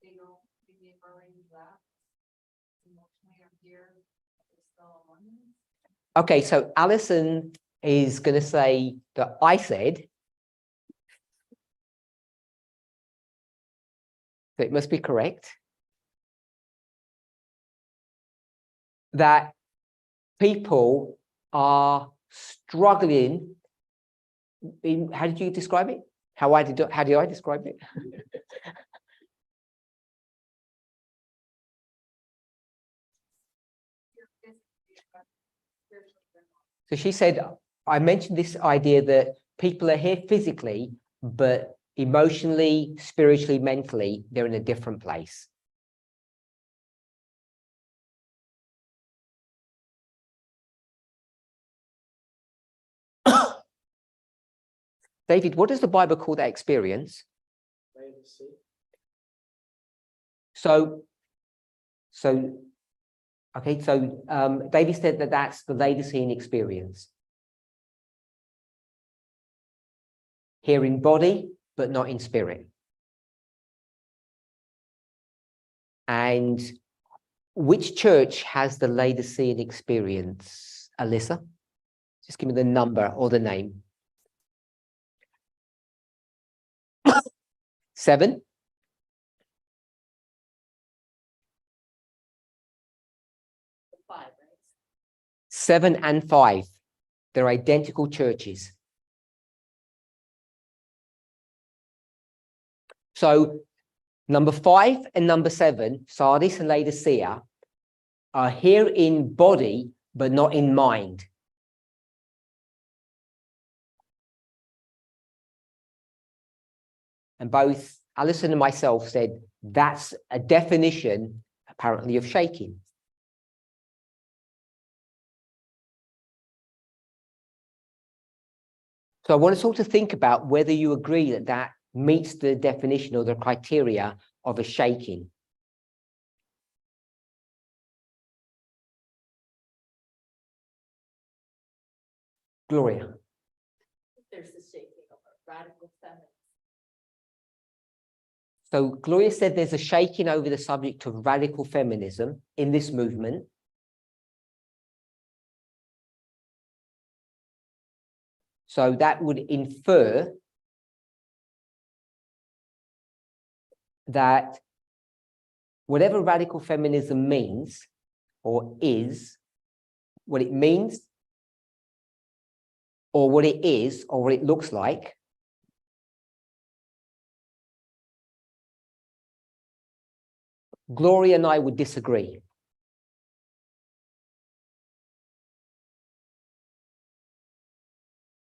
[SPEAKER 5] They don't, they've already left. Emotionally, I'm here. They're still on.
[SPEAKER 3] Okay, so Alison is going to say that I said, so it must be correct, that people are struggling in, how did you describe it? How did I describe it? So she said, I mentioned this idea that people are here physically, but emotionally, spiritually, mentally, they're in a different place. David, what does the Bible call that experience? So, okay, so David said that that's the Laodicean experience. Here in body, but not in spirit. And which church has the Laodicean experience, Alyssa? Just give me the number or the name. 7.
[SPEAKER 7] Five, right?
[SPEAKER 3] 7 and 5. They're identical churches. So number 5 and number 7, Sardis and Laodicea, are here in body, but not in mind. And both Alison and myself said that's a definition, apparently, of shaking. So I want us all to think about whether you agree that that meets the definition or the criteria of a shaking. Gloria.
[SPEAKER 7] There's the shaking of a radical feminist.
[SPEAKER 3] So Gloria said there's a shaking over the subject of radical feminism in this movement. So that would infer that whatever radical feminism means or is, what it means or what it is or what it looks like, Gloria and I would disagree.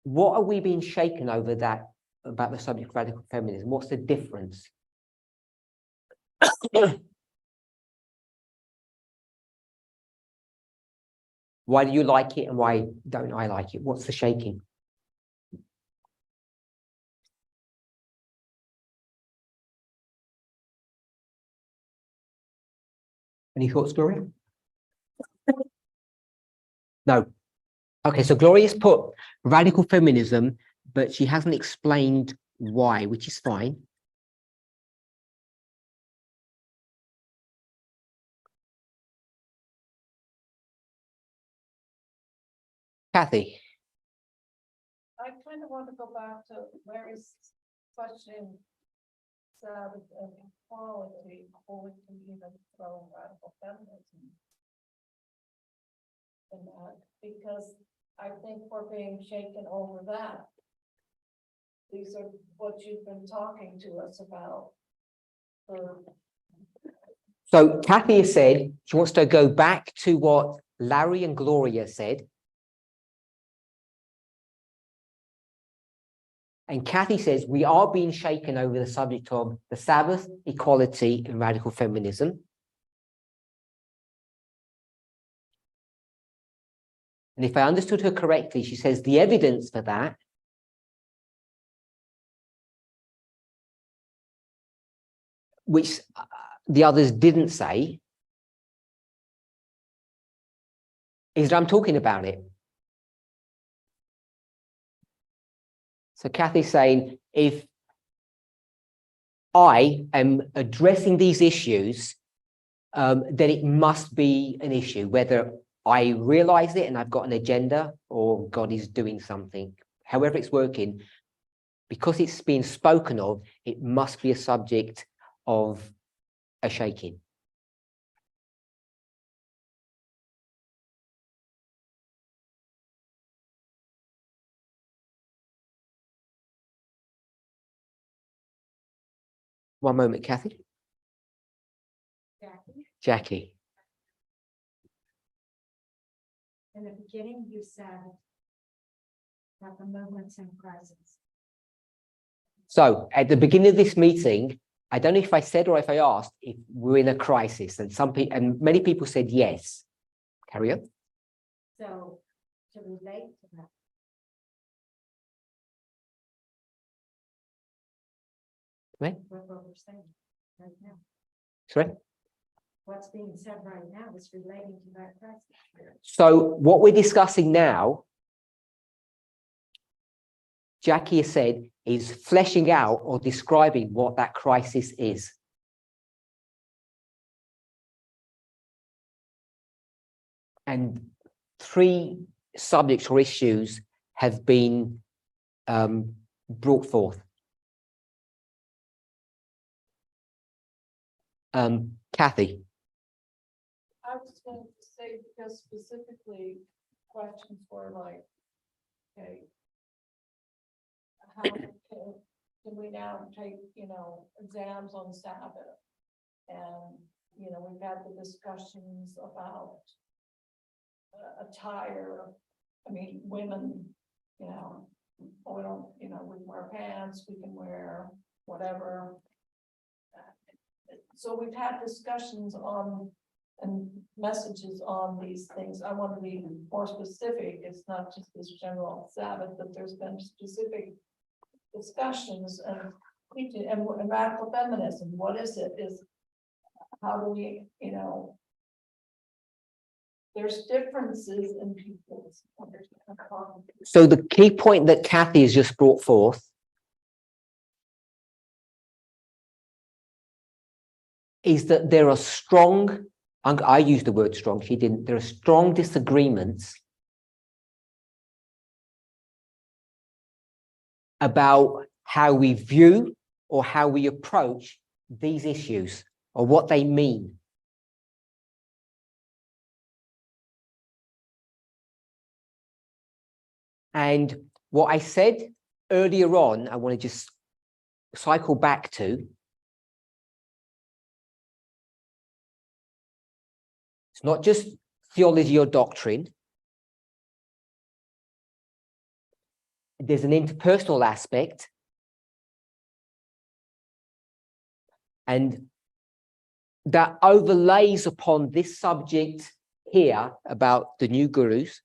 [SPEAKER 3] What are we being shaken over that about the subject of radical feminism? What's the difference? Why do you like it and why don't I like it? What's the shaking? Any thoughts, Gloria? No. Okay, so Gloria's put radical feminism, but she hasn't explained why, which is fine. Kathy.
[SPEAKER 6] kind of want to go back to Larry's question. Sabbath and equality, or we can even throw radical feminism in that, because I think we're being shaken over that. These are what you've been talking to us about.
[SPEAKER 3] So Kathy has said she wants to go back to what Larry and Gloria said. And Kathy says we are being shaken over the subject of the Sabbath, equality, and radical feminism. And if I understood her correctly, she says the evidence for that which the others didn't say is that I'm talking about it. So Kathy's saying, if I am addressing these issues, then it must be an issue, whether I realize it and I've got an agenda or God is doing something. However it's working, because it's being spoken of, it must be a subject of a shaking. One moment, Kathy. Jackie.
[SPEAKER 7] In the beginning, you said that the movement's in crisis.
[SPEAKER 3] So at the beginning of this meeting, I don't know if I said or if I asked if we're in a crisis, and some people and many people said yes. Carry on.
[SPEAKER 7] So to relate to that.
[SPEAKER 3] Right.
[SPEAKER 7] What we're saying right now.
[SPEAKER 3] Sorry.
[SPEAKER 7] What's being said right now is relating to that crisis.
[SPEAKER 3] So what we're discussing now, Jackie has said, is fleshing out or describing what that crisis is. And 3 subjects or issues have been brought forth. Kathy.
[SPEAKER 6] I was going to say, because specifically questions were like, okay, how can we now take, exams on Sabbath? And, we've had the discussions about attire. I mean, women, we don't, we can wear pants, we can wear whatever. So we've had discussions on and messages on these things. I want to be more specific. It's not just this general Sabbath, but there's been specific discussions and teaching and radical feminism. What is it? Is how do we, there's differences in people's understanding.
[SPEAKER 3] So the key point that Kathy has just brought forth is that there are strong, I use the word strong, she didn't, there are strong disagreements about how we view or how we approach these issues or what they mean. And what I said earlier on, I want to just cycle back to. It's not just theology or doctrine. There's an interpersonal aspect. And that overlays upon this subject here about the new gurus.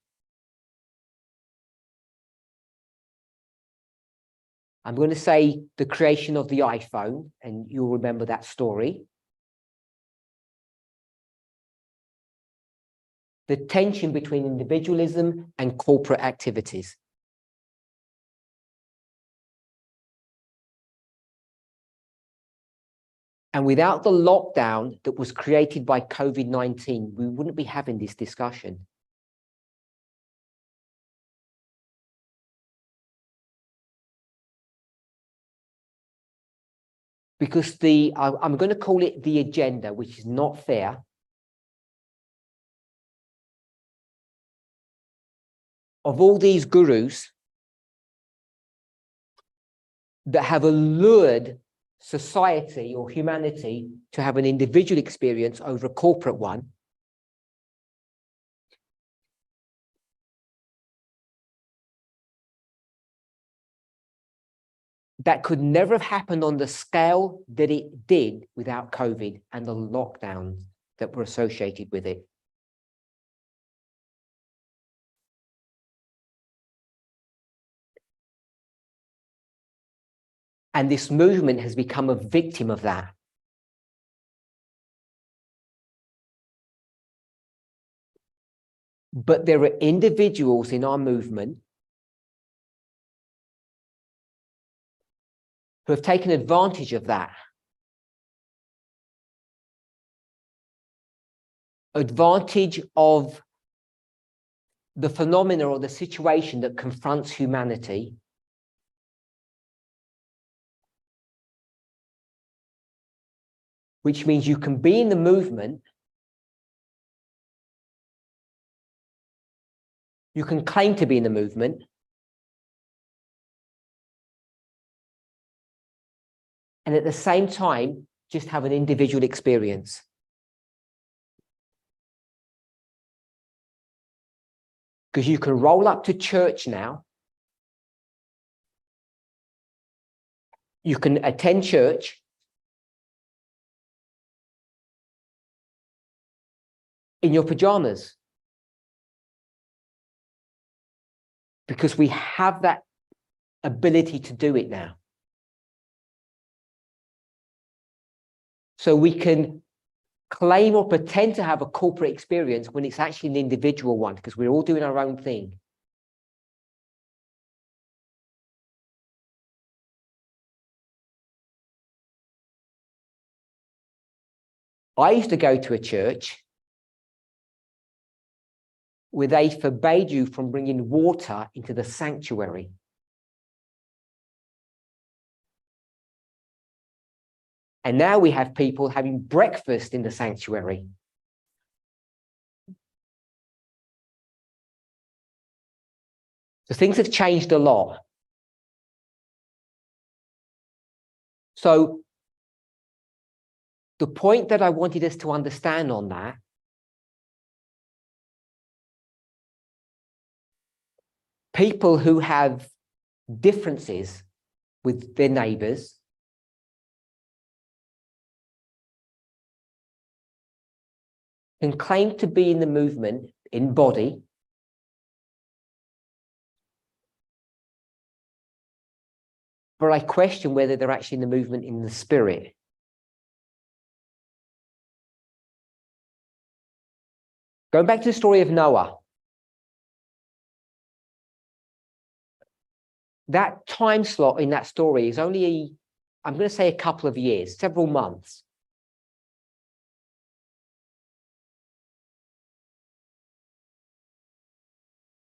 [SPEAKER 3] I'm going to say the creation of the iPhone, and you'll remember that story. The tension between individualism and corporate activities. And without the lockdown that was created by COVID-19, we wouldn't be having this discussion. because I'm going to call it the agenda, which is not fair. Of all these gurus that have allured society or humanity to have an individual experience over a corporate one, that could never have happened on the scale that it did without COVID and the lockdowns that were associated with it. And this movement has become a victim of that. But there are individuals in our movement who have taken advantage of that. Advantage of the phenomena or the situation that confronts humanity, which means you can be in the movement, you can claim to be in the movement, and at the same time, just have an individual experience. Because you can roll up to church now, you can attend church, in your pajamas, because we have that ability to do it now. So we can claim or pretend to have a corporate experience when it's actually an individual one, because we're all doing our own thing. I used to go to a church where they forbade you from bringing water into the sanctuary. And now we have people having breakfast in the sanctuary. So things have changed a lot. So the point that I wanted us to understand on that people who have differences with their neighbors can claim to be in the movement in body, but I question whether they're actually in the movement in the spirit. Going back to the story of Noah, that time slot in that story is only, I'm going to say a couple of years, several months.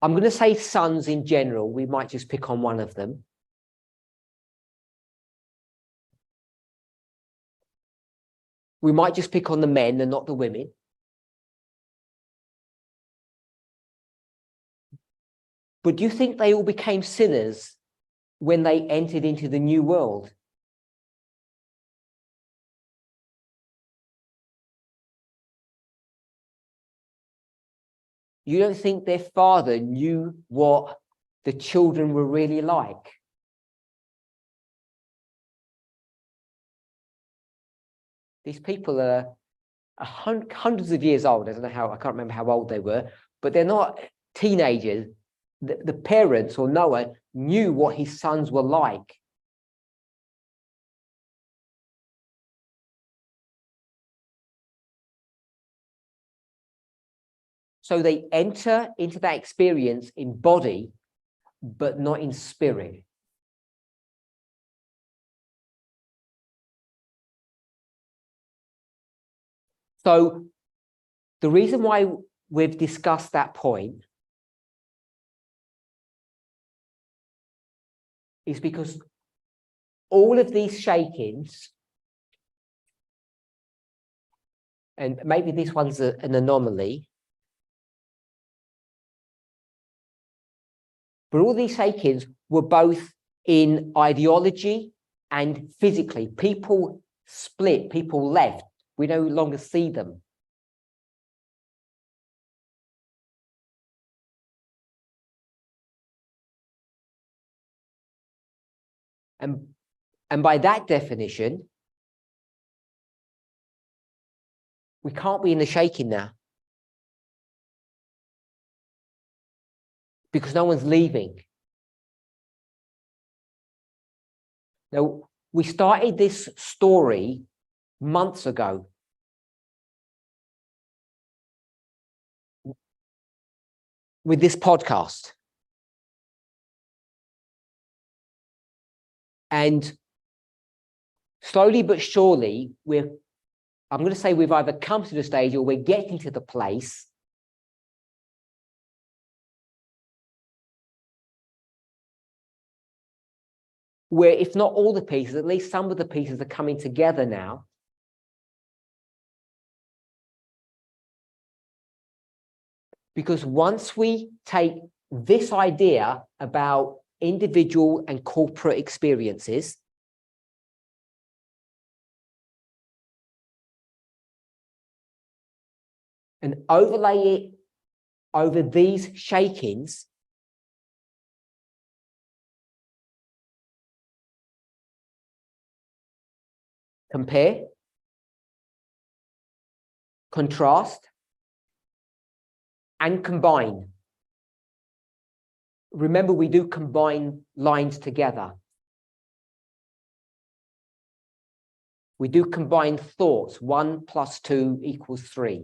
[SPEAKER 3] I'm going to say sons in general. We might just pick on one of them. We might just pick on the men and not the women. But do you think they all became sinners when they entered into the new world? You don't think their father knew what the children were really like? These people are hundreds of years old. I don't know how, I can't remember how old they were, but they're not teenagers. The parents or Noah knew what his sons were like. So they enter into that experience in body, but not in spirit. So the reason why we've discussed that point is because all of these shakings and maybe this one's an anomaly, but all these shakings were both in ideology and physically. People split, people left. We no longer see them. And by that definition, we can't be in the shaking now, because no one's leaving. Now, we started this story months ago. With this podcast. And slowly but surely, I'm going to say we've either come to the stage or we're getting to the place where, if not all the pieces, at least some of the pieces are coming together now. Because once we take this idea about individual and corporate experiences, and overlay it over these shakings, compare, contrast, and combine. Remember, we do combine lines together. We do combine thoughts. 1 + 2 = 3.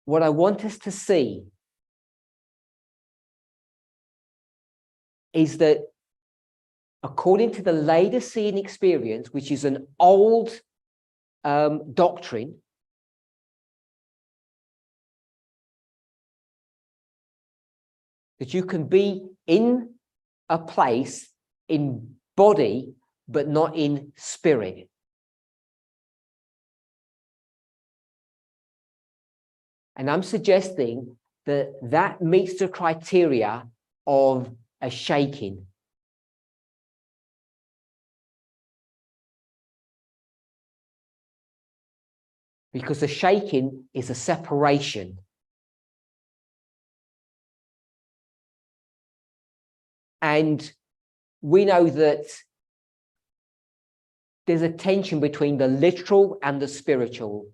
[SPEAKER 3] What I want us to see is that, according to the Laodicean experience, which is an old doctrine, that you can be in a place in body, but not in spirit. And I'm suggesting that that meets the criteria of a shaking. Because a shaking is a separation. And we know that there's a tension between the literal and the spiritual.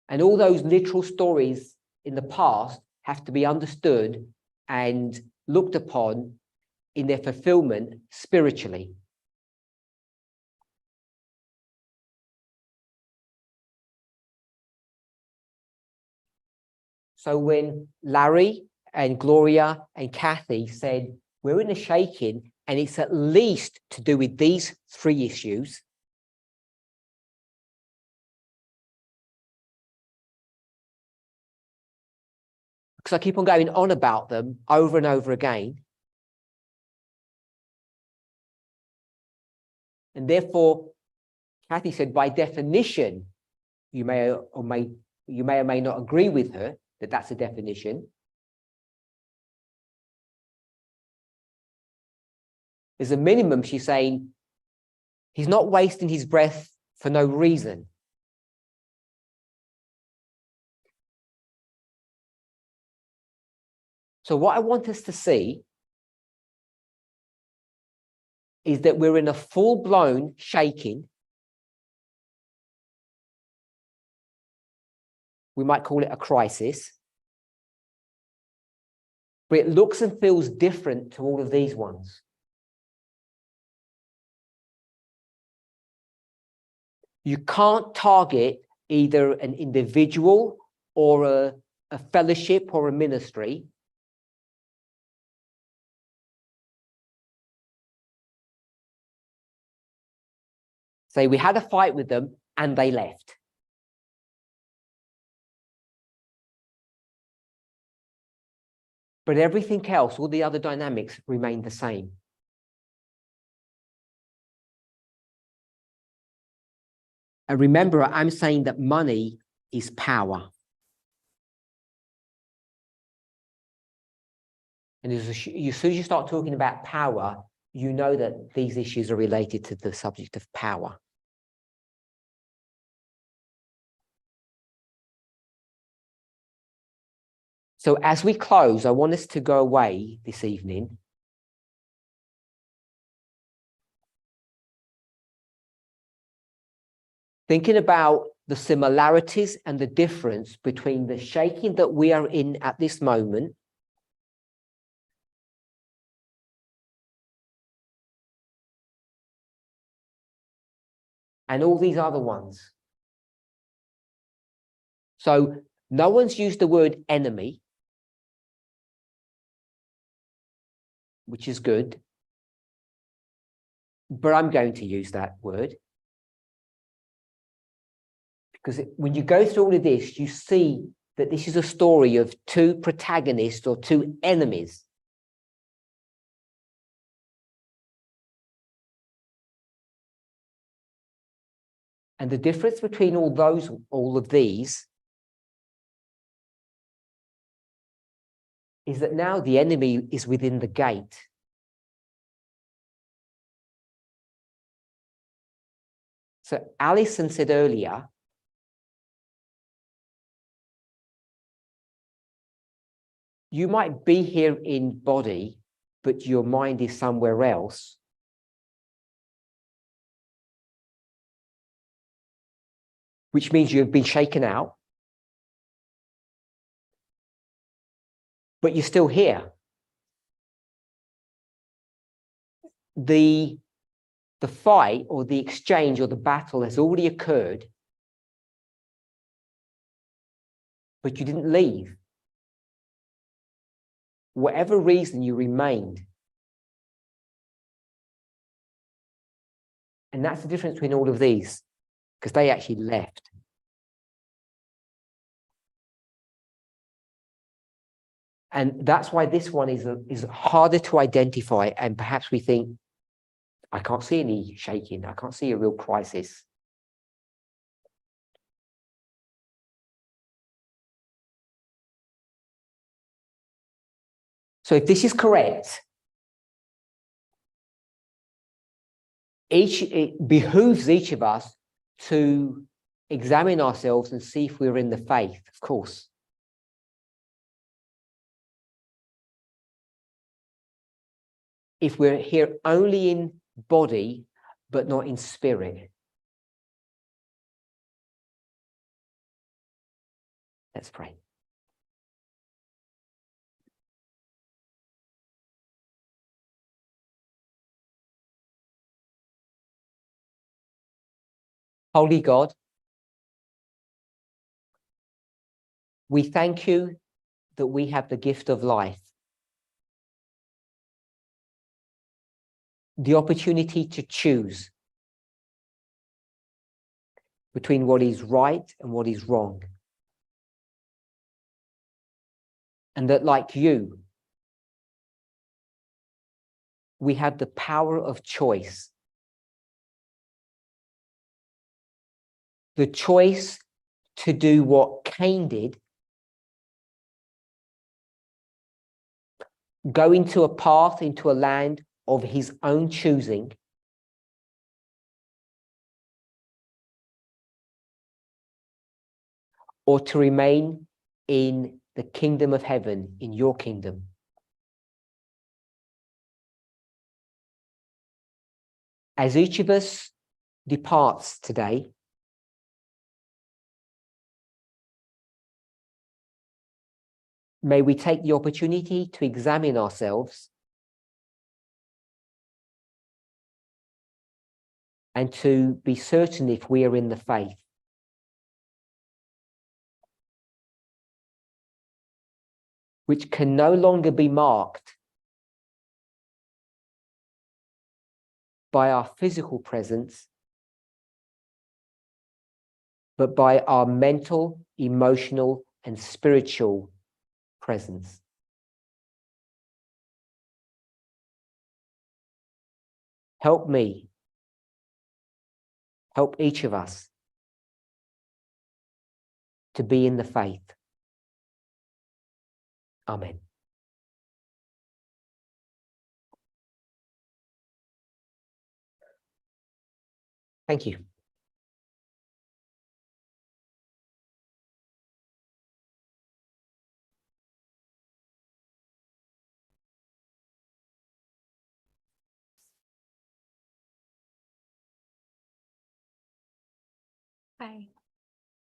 [SPEAKER 3] And all those literal stories in the past have to be understood and looked upon in their fulfillment spiritually. So when Larry and Gloria and Kathy said, we're in a shaking and it's at least to do with these 3 issues, because I keep on going on about them over and over again. And therefore, Kathy said, by definition, you may or may not agree with her that that's a definition. As a minimum, she's saying he's not wasting his breath for no reason. So what I want us to see is that we're in a full-blown shaking. We might call it a crisis. But it looks and feels different to all of these ones. You can't target either an individual or a fellowship or a ministry. Say we had a fight with them and they left. But everything else, all the other dynamics remain the same. And remember, I'm saying that money is power. And as soon as you start talking about power, you know that these issues are related to the subject of power. So as we close, I want us to go away this evening thinking about the similarities and the difference between the shaking that we are in at this moment and all these other ones. So no one's used the word enemy, which is good, but I'm going to use that word. Because when you go through all of this, you see that this is a story of two protagonists or two enemies. And the difference between all of these is that now the enemy is within the gate. So Alison said earlier, you might be here in body, but your mind is somewhere else. Which means you've been shaken out, but you're still here. The fight or the exchange or the battle has already occurred, but you didn't leave. Whatever reason, you remained. And that's the difference between all of these, because they actually left. And that's why this one is harder to identify. And perhaps we think, I can't see any shaking. I can't see a real crisis. So if this is correct, it behooves each of us to examine ourselves and see if we're in the faith, of course. If we're here only in body, but not in spirit. Let's pray. Holy God, we thank you that we have the gift of life, the opportunity to choose between what is right and what is wrong. And that, like you, we have the power of choice. The choice to do what Cain did, go into a path, into a land of his own choosing, or to remain in the kingdom of heaven, in your kingdom. As each of us departs today, may we take the opportunity to examine ourselves and to be certain if we are in the faith. Which can no longer be marked by our physical presence, but by our mental, emotional, and spiritual presence. help me, help each of us to be in the faith. Amen. Thank you.
[SPEAKER 10] Hi,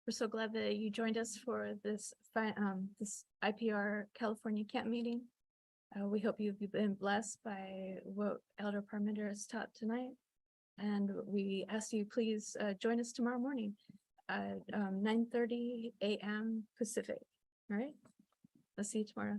[SPEAKER 10] we're so glad that you joined us for this this IPR California camp meeting. We hope you've been blessed by what Elder Parminder has taught tonight. And we ask you please join us tomorrow morning at 9:30 a.m. Pacific. All right, I'll see you tomorrow.